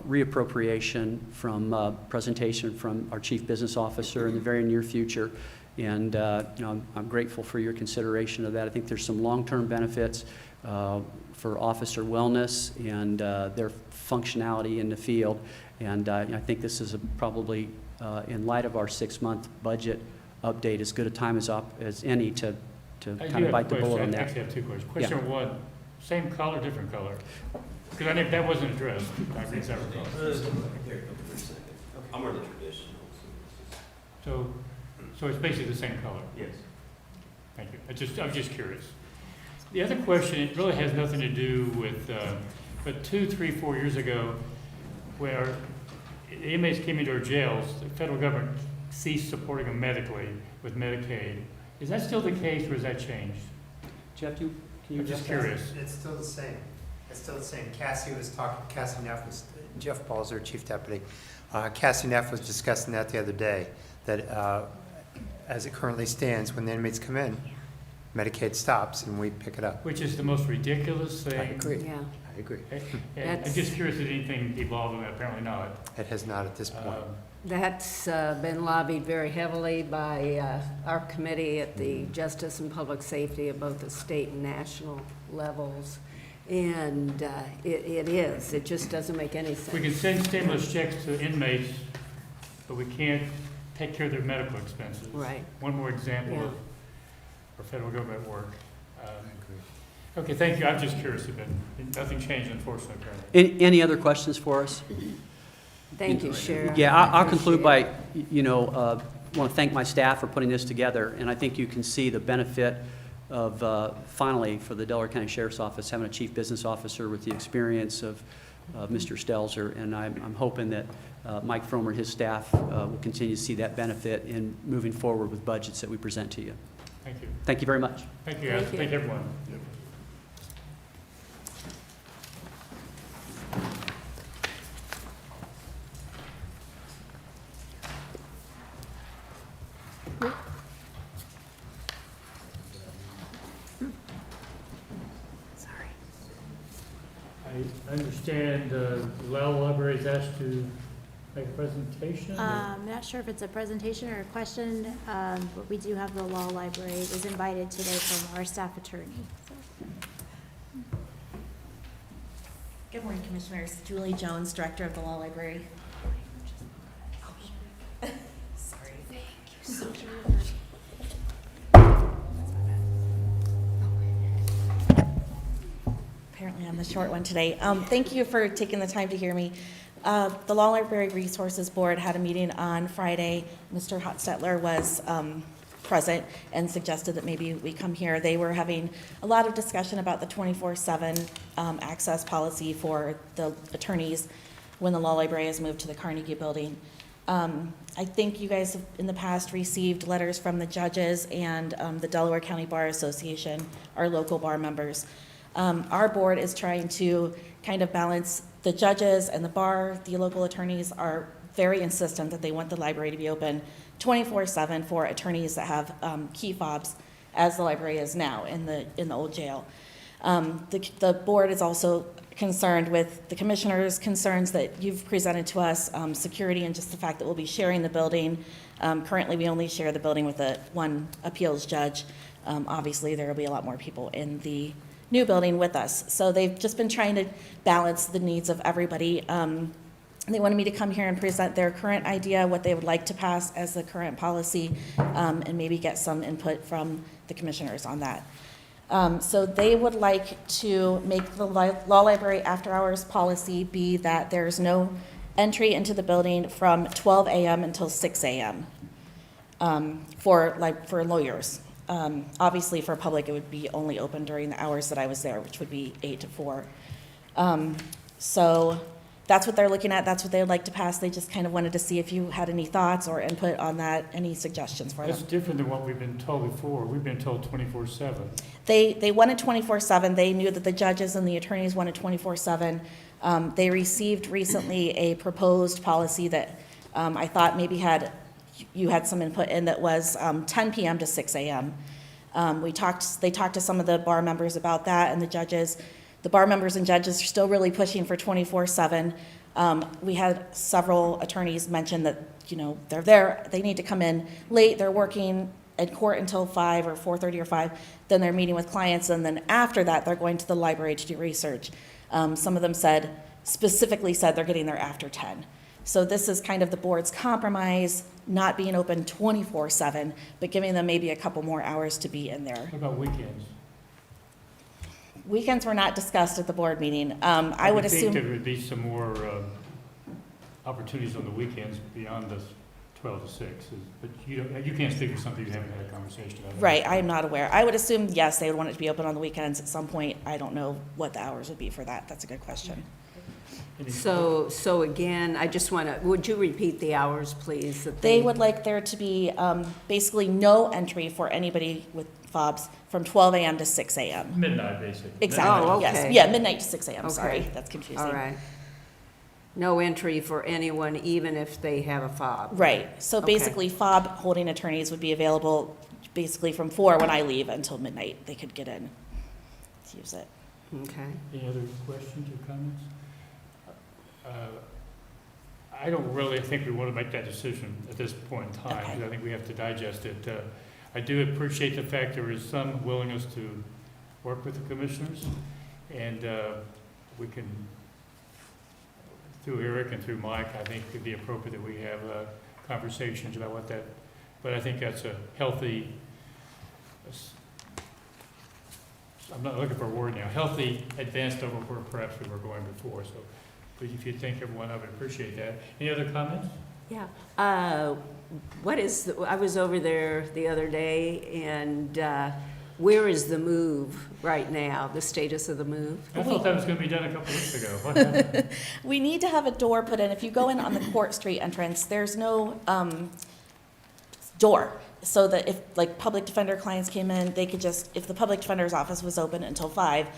reappropriation from presentation from our Chief Business Officer in the very near future. And you know, I'm grateful for your consideration of that. I think there's some long-term benefits for officer wellness and their functionality in the field. And I think this is probably, in light of our 6-month budget update, as good a time as any to kind of bite the bullet on that. I actually have two questions. Question one, same color, different color? Because I think that wasn't addressed. I think that was I'm more the traditional. So it's basically the same color? Yes. Thank you. I was just curious. The other question, it really has nothing to do with, but 2, 3, 4 years ago, where inmates came into our jails, the federal government ceased supporting them medically with Medicaid. Is that still the case, or has that changed? Jeff, can you I'm just address that? curious. It's still the same. It's still the same. Cassie Neff was, Jeff Balzer, Chief Deputy. Cassie Neff was discussing that the other day, that as it currently stands, when the inmates come in, Medicaid stops and we pick it up. Which is the most ridiculous thing. I agree. Yeah. I agree. And I'm just curious if anything evolved on that, apparently not. It has not at this point. That's been lobbied very heavily by our committee at the Justice and Public Safety at both the state and national levels. And it just doesn't make any sense. We can send stimulus checks to inmates, but we can't take care of their medical expenses. Right. One more example Yeah. of our federal government work. Okay, thank you. I'm just curious about it. Nothing changed, unfortunately, apparently. Any other questions for us? Thank you, Sheriff. Yeah, I'll conclude by, want to thank my staff for putting this together, and I think you can see the benefit of, finally, for the Delaware County Sheriff's Office, having a chief business officer with the experience of Mr. Stelzer, and I'm hoping that Mike Fromer and his staff will continue to see that benefit in moving forward with budgets that we present to you. Thank you. Thank you very much. Thank you, guys. Thank you. Thank everyone. Sorry. I understand the Law Library is asked to make a presentation. or- I'm not sure if it's a presentation or a question, but we do have the law library is invited today from our staff attorney. So. Good morning, Commissioners. Julie Jones, Director of the Law Library. Sorry. Thank you so much. Apparently I'm the short one today. Thank you for taking the time to hear me. The Law Library Resources Board had a meeting on Friday. Mr. Hotstetler was present and suggested that maybe we come here. They were having a lot of discussion about the 24/7 access policy for the attorneys when the law library has moved to the Carnegie Building. I think you guys have in the past received letters from the judges and the Delaware County Bar Association, our local bar members. Our board is trying to kind of balance the judges and the bar. The local attorneys are very insistent that they want the library to be open 24/7 for attorneys that have key fobs, as the library is now in the old jail. The board is also concerned with the commissioner's concerns that you've presented to us, security and just the fact that we'll be sharing the building. Currently, we only share the building with one appeals judge. Obviously, there will be a lot more people in the new building with us. So they've just been trying to balance the needs of everybody. They wanted me to come here and present their current idea, what they would like to pass as the current policy, and maybe get some input from the commissioners on that. So they would like to make the law library after-hours policy be that there's no entry into the building from 12 a.m. until 6 a.m. For lawyers. Obviously, for public, it would be only open during the hours that I was there, which would be 8 to 4. So that's what they're looking at. That's what they would like to pass. They just kind of wanted to see if you had any thoughts or input on that, any suggestions for them. That's different than what we've been told before. We've been told 24/7. They wanted 24/7. They knew that the judges and the attorneys wanted 24/7. They received recently a proposed policy that I thought maybe you had some input in, that was 10 p.m. to 6 a.m. They talked to some of the bar members about that, and the judges. The bar members and judges are still really pushing for 24/7. We had several attorneys mention that, they're there, they need to come in late, they're working at court until 5 or 4:30 or 5, then they're meeting with clients, and then after that, they're going to the library to do research. Some of them specifically said they're getting there after 10. So this is kind of the board's compromise, not being open 24/7, but giving them maybe a couple more hours to be in there. What about weekends? Weekends were not discussed at the board meeting. I would assume. think there would be some more opportunities on the weekends beyond the 12 to 6. But you can't speak for something you haven't had a conversation about. Right, I am not aware. I would assume, yes, they would want it to be open on the weekends at some point. I don't know what the hours would be for that. That's a good question. So again, I just want to, would you repeat the hours, please? that They would like there to be basically no entry for anybody with fobs from 12 a.m. to 6 a.m. Midnight, basically. Exactly, Oh, yes. okay. Yeah, midnight to 6 a.m., sorry, Okay. that's confusing. All right. No entry for anyone, even if they have a fob? Right, so Okay. basically fob holding attorneys would be available basically from 4 when I leave until midnight. They could get in to use it. Okay. Any other questions or comments? I don't really think we want to make that decision at this point in time, because I think we have to digest it. I do appreciate the fact there is some willingness to work with the commissioners, and we can, through Eric and through Mike, I think it'd be appropriate that we have conversations about what that, but I think that's a healthy, I'm not looking for a word now, healthy advanced over where perhaps we were going before, so if you think everyone, I would appreciate that. Any other comments? Yeah. What is, I was over there the other day, and where is the move right now, the status of the move? I thought that was going to be done a couple weeks ago. What happened? We need to have a door put in. If you go in on the Court Street entrance, there's no door. So that if like public defender clients came in, they could just, if the public defender's office was open until 5,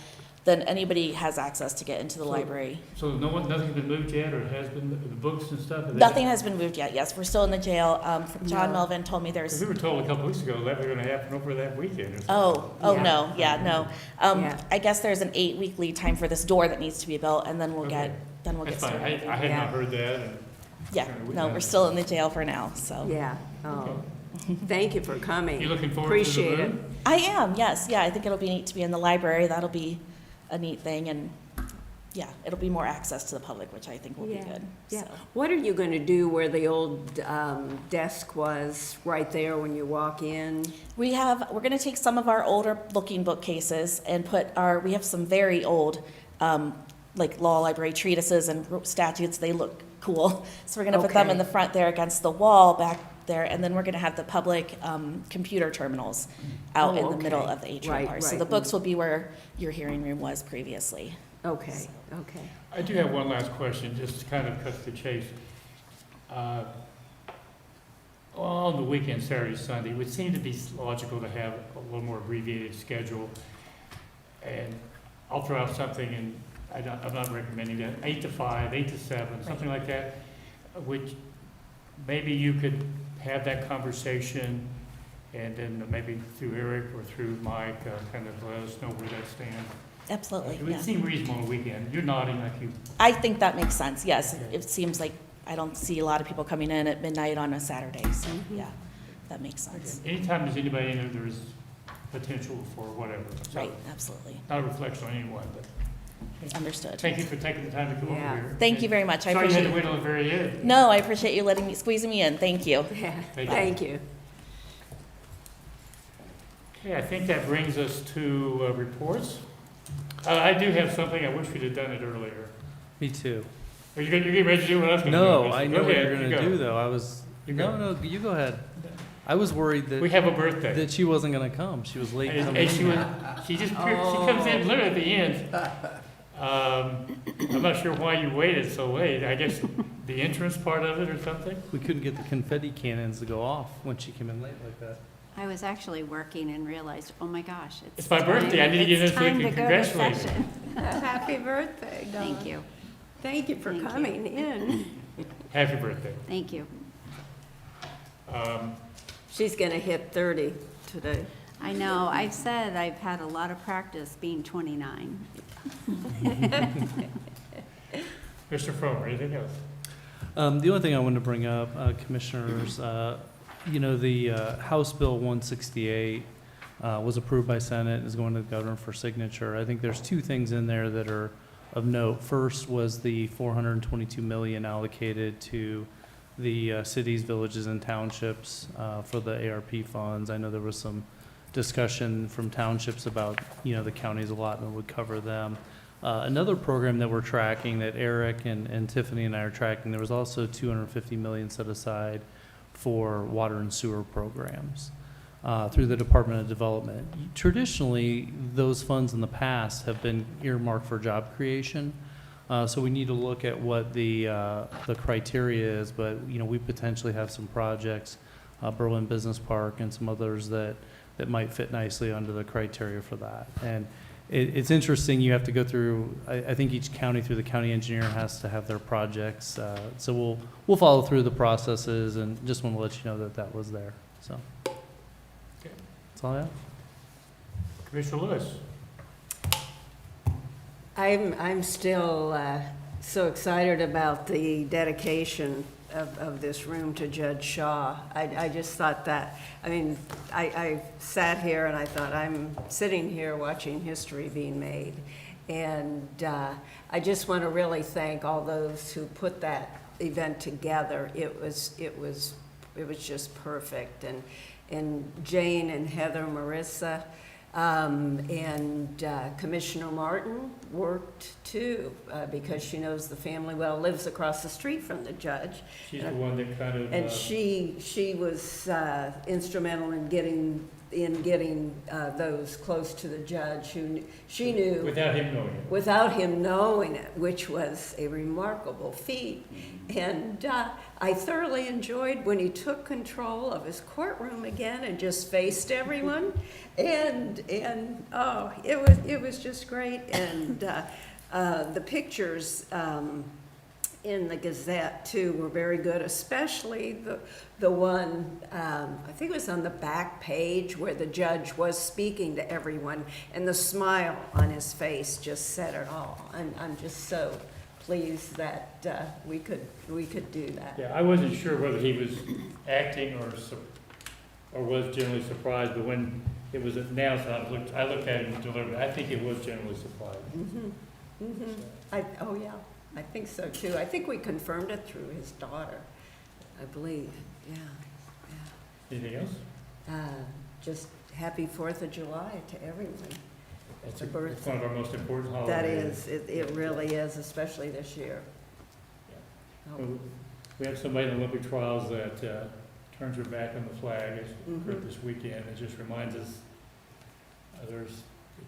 then anybody has access to get into the library. So nothing's been moved yet, or has been, the books and stuff? Nothing has been moved yet, yes. We're still in the jail. John No. Melvin told me there's. We were told a couple weeks ago that was going to happen over that weekend or something. Oh, Yeah. no, yeah, no. Yeah. I guess there's an 8-week lead time for this door that needs to be built, and then we'll Okay. get That's fine. started. I had Yeah. not heard that. And Yeah, no, we're still in the jail for now, so. Yeah. Oh. Thank you for coming. You looking forward Appreciate to the it. move? I am, yes, yeah, I think it'll be neat to be in the library. That'll be a neat thing, and yeah, it'll be more access to the public, which I think will be good. Yeah. So. What are you going to do where the old desk was, right there when you walk in? We're gonna take some of our older looking bookcases and we have some very old, like law library treatises and statutes. They look cool. So we're gonna put them in the front there against the wall back there, and then we're gonna have the public computer terminals out in the middle of the atrium bar. So the books will be where your hearing room was previously. Okay, okay. I do have one last question, just to kind of cut to the chase. On the weekend, Saturday, Sunday, it would seem to be logical to have a little more abbreviated schedule. And I'll throw out something, and I'm not recommending that, 8 to 5, 8 to 7, something like that, which maybe you could have that conversation, and then maybe through Eric or through Mike, kind of let us know where that stands. Absolutely, It would yeah. seem reasonable on the weekend. You're nodding like you. I think that makes sense, yes. Okay. It seems like I don't see a lot of people coming in at midnight on a Saturday, so yeah, that makes sense. Anytime there's anybody in there, there's potential for whatever. So, Right, absolutely. not a reflection on anyone, but. Understood. Thank you for taking the time to come over here. Thank you very much. I Sorry you appreciate had to wait till the very end. No, I appreciate you squeezing me in. Thank you. Yeah, Thank you. thank you. Okay, I think that brings us to reports. I do have something. I wish we'd have done it earlier. Me too. Are you getting ready to do what I was going to do? No, I know Go what ahead, you're you gonna go. do, though. I was, You go. no, you go ahead. I was worried that. We have a birthday. That she wasn't gonna come. She was late coming And she in. she comes in literally at the end. I'm not sure why you waited so late. I guess the entrance part of it or something? We couldn't get the confetti cannons to go off when she came in late like that. I was actually working and realized, oh my gosh, It's my birthday. I need to get in so we can congratulate you. session. Happy birthday, Dawn. Thank you. Thank you for Thank you. coming in. Happy birthday. Thank you. She's going to hit 30 today. I know, I've said I've had a lot of practice being 29. Mr. Fromer, anything else? The only thing I wanted to bring up, Commissioners, the House Bill 168 was approved by Senate, is going to the governor for signature. I think there's two things in there that are of note. First was the $422 million allocated to the cities, villages, and townships for the ARP funds. I know there was some discussion from townships about, the county's allotment would cover them. Another program that we're tracking, that Eric and Tiffany and I are tracking, there was also $250 million set aside for water and sewer programs through the Department of Development. Traditionally, those funds in the past have been earmarked for job creation. So we need to look at what the criteria is, but, you know, we potentially have some projects, Berlin Business Park and some others that might fit nicely under the criteria for that. And it's interesting, you have to go through, I think each county through the county engineer has to have their projects. So we'll follow through the processes, and just want to let you know that that was there, so. Okay. That's all I have. Commissioner Lewis? I'm still so excited about the dedication of this room to Judge Shaw. I just thought that, I mean, I sat here and I thought, I'm sitting here watching history being made. And I just want to really thank all those who put that event together. It was just perfect. And Jane and Heather, Marissa, and Commissioner Martin worked too, because she knows the family well, lives across the street from the judge. She's the one that kind of... And she was instrumental in getting those close to the judge, who she knew. Without him knowing it. Without him knowing it, which was a remarkable feat. And I thoroughly enjoyed when he took control of his courtroom again and just faced everyone. And oh, it was just great. And the pictures in the Gazette too were very good, especially the one, I think it was on the back page, where the judge was speaking to everyone, and the smile on his face just said it all. I'm just so pleased that we could do that. Yeah, I wasn't sure whether he was acting or was generally surprised, but when it was announced, I looked at him deliberately. I think it was generally surprised. Mm-hmm. Mm-hmm. Oh yeah, I think so too. I think we confirmed it through his daughter, I believe. Yeah. Anything else? Just happy 4th of July to everyone. It's one of our most important holidays. That is, it really is, especially this year. Yeah. We have somebody in the Olympic trials that turns her back on the flag, as occurred this weekend. It just reminds us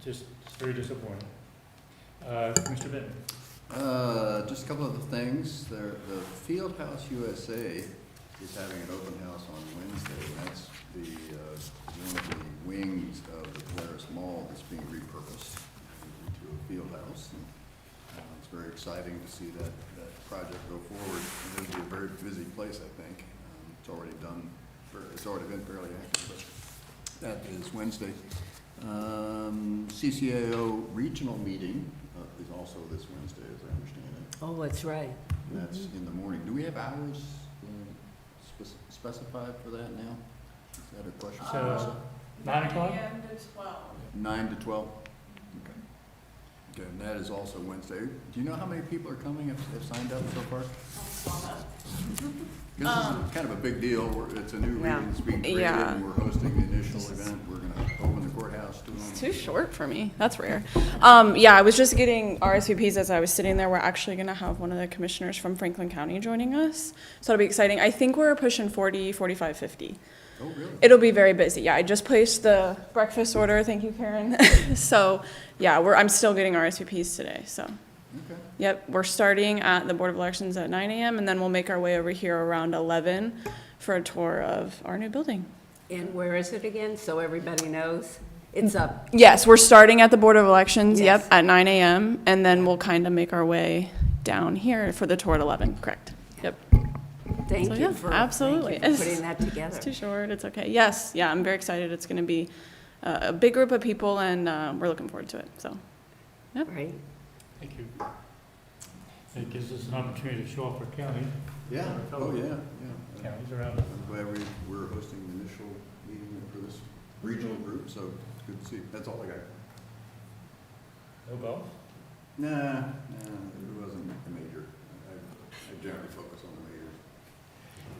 it's very disappointing. Mr. Benton. Just a couple of things. The Fieldhouse USA is having an open house on Wednesday, and that's one of the wings of the Polaris Mall that's being repurposed into a field house. And, it's very exciting to see that project go forward. It'll be a very busy place, I think. It's already been fairly active, but that is Wednesday. CCAO regional meeting is also this Wednesday, as I understand it. Oh, that's right. And that's in the morning. Do we have hours specified for that now? Is that a question? So, 9 o'clock? 9 to 12. 9 to 12? Okay. Okay, and that is also Wednesday. Do you know how many people are coming, have signed up so far? This is kind of a big deal. It's a new region that's being created, and we're hosting the initial event. We're going to open the courthouse to them. It's too short for me. That's rare. Yeah, I was just getting RSVPs as I was sitting there. We're actually going to have one of the commissioners from Franklin County joining us. So it'll be exciting. I think we're pushing 40, 45, 50. Oh, really? It'll be very busy. Yeah, I just placed the breakfast order. Thank you, Karen. So, yeah, I'm still getting RSVPs today. So, okay. Yep, we're starting at the Board of Elections at 9 a.m. and then we'll make our way over here around 11 for a tour of our new building. And where is it again, so everybody knows? It's up. Yes, we're starting at the Board of Elections, Yes. yep, at 9 a.m. And then we'll kind of make our way down here for the tour at 11, correct? Yep. Thank So, you yeah, for absolutely. putting that together. It's too short, it's okay. Yes, yeah, I'm very excited. It's going to be a big group of people and we're looking forward to it, so. Yep. Great. Thank you. It gives us an opportunity to show off our county. Yeah. Oh, yeah. Counties around. I'm glad we're hosting the initial meeting for this regional group, so good to see. That's all I got. No golf? Nah, it wasn't a major. I generally focus on the majors.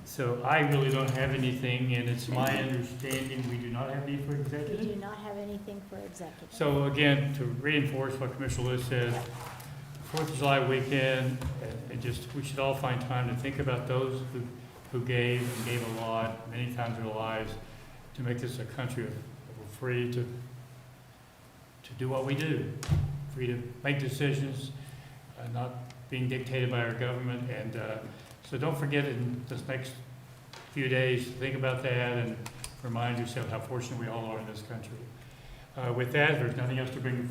So I really don't have anything, and it's my understanding we do not have any for We executive. do not have anything for executive. So again, to reinforce what Commissioner Lewis said, 4th of July weekend, and just, we should all find time to think about those who gave a lot, many times in their lives, to make this a country of free to do what we do, free to make decisions, not being dictated by our government. And so don't forget in this next few days, think about that and remind yourself how fortunate we all are in this country. With that, if there's nothing else to bring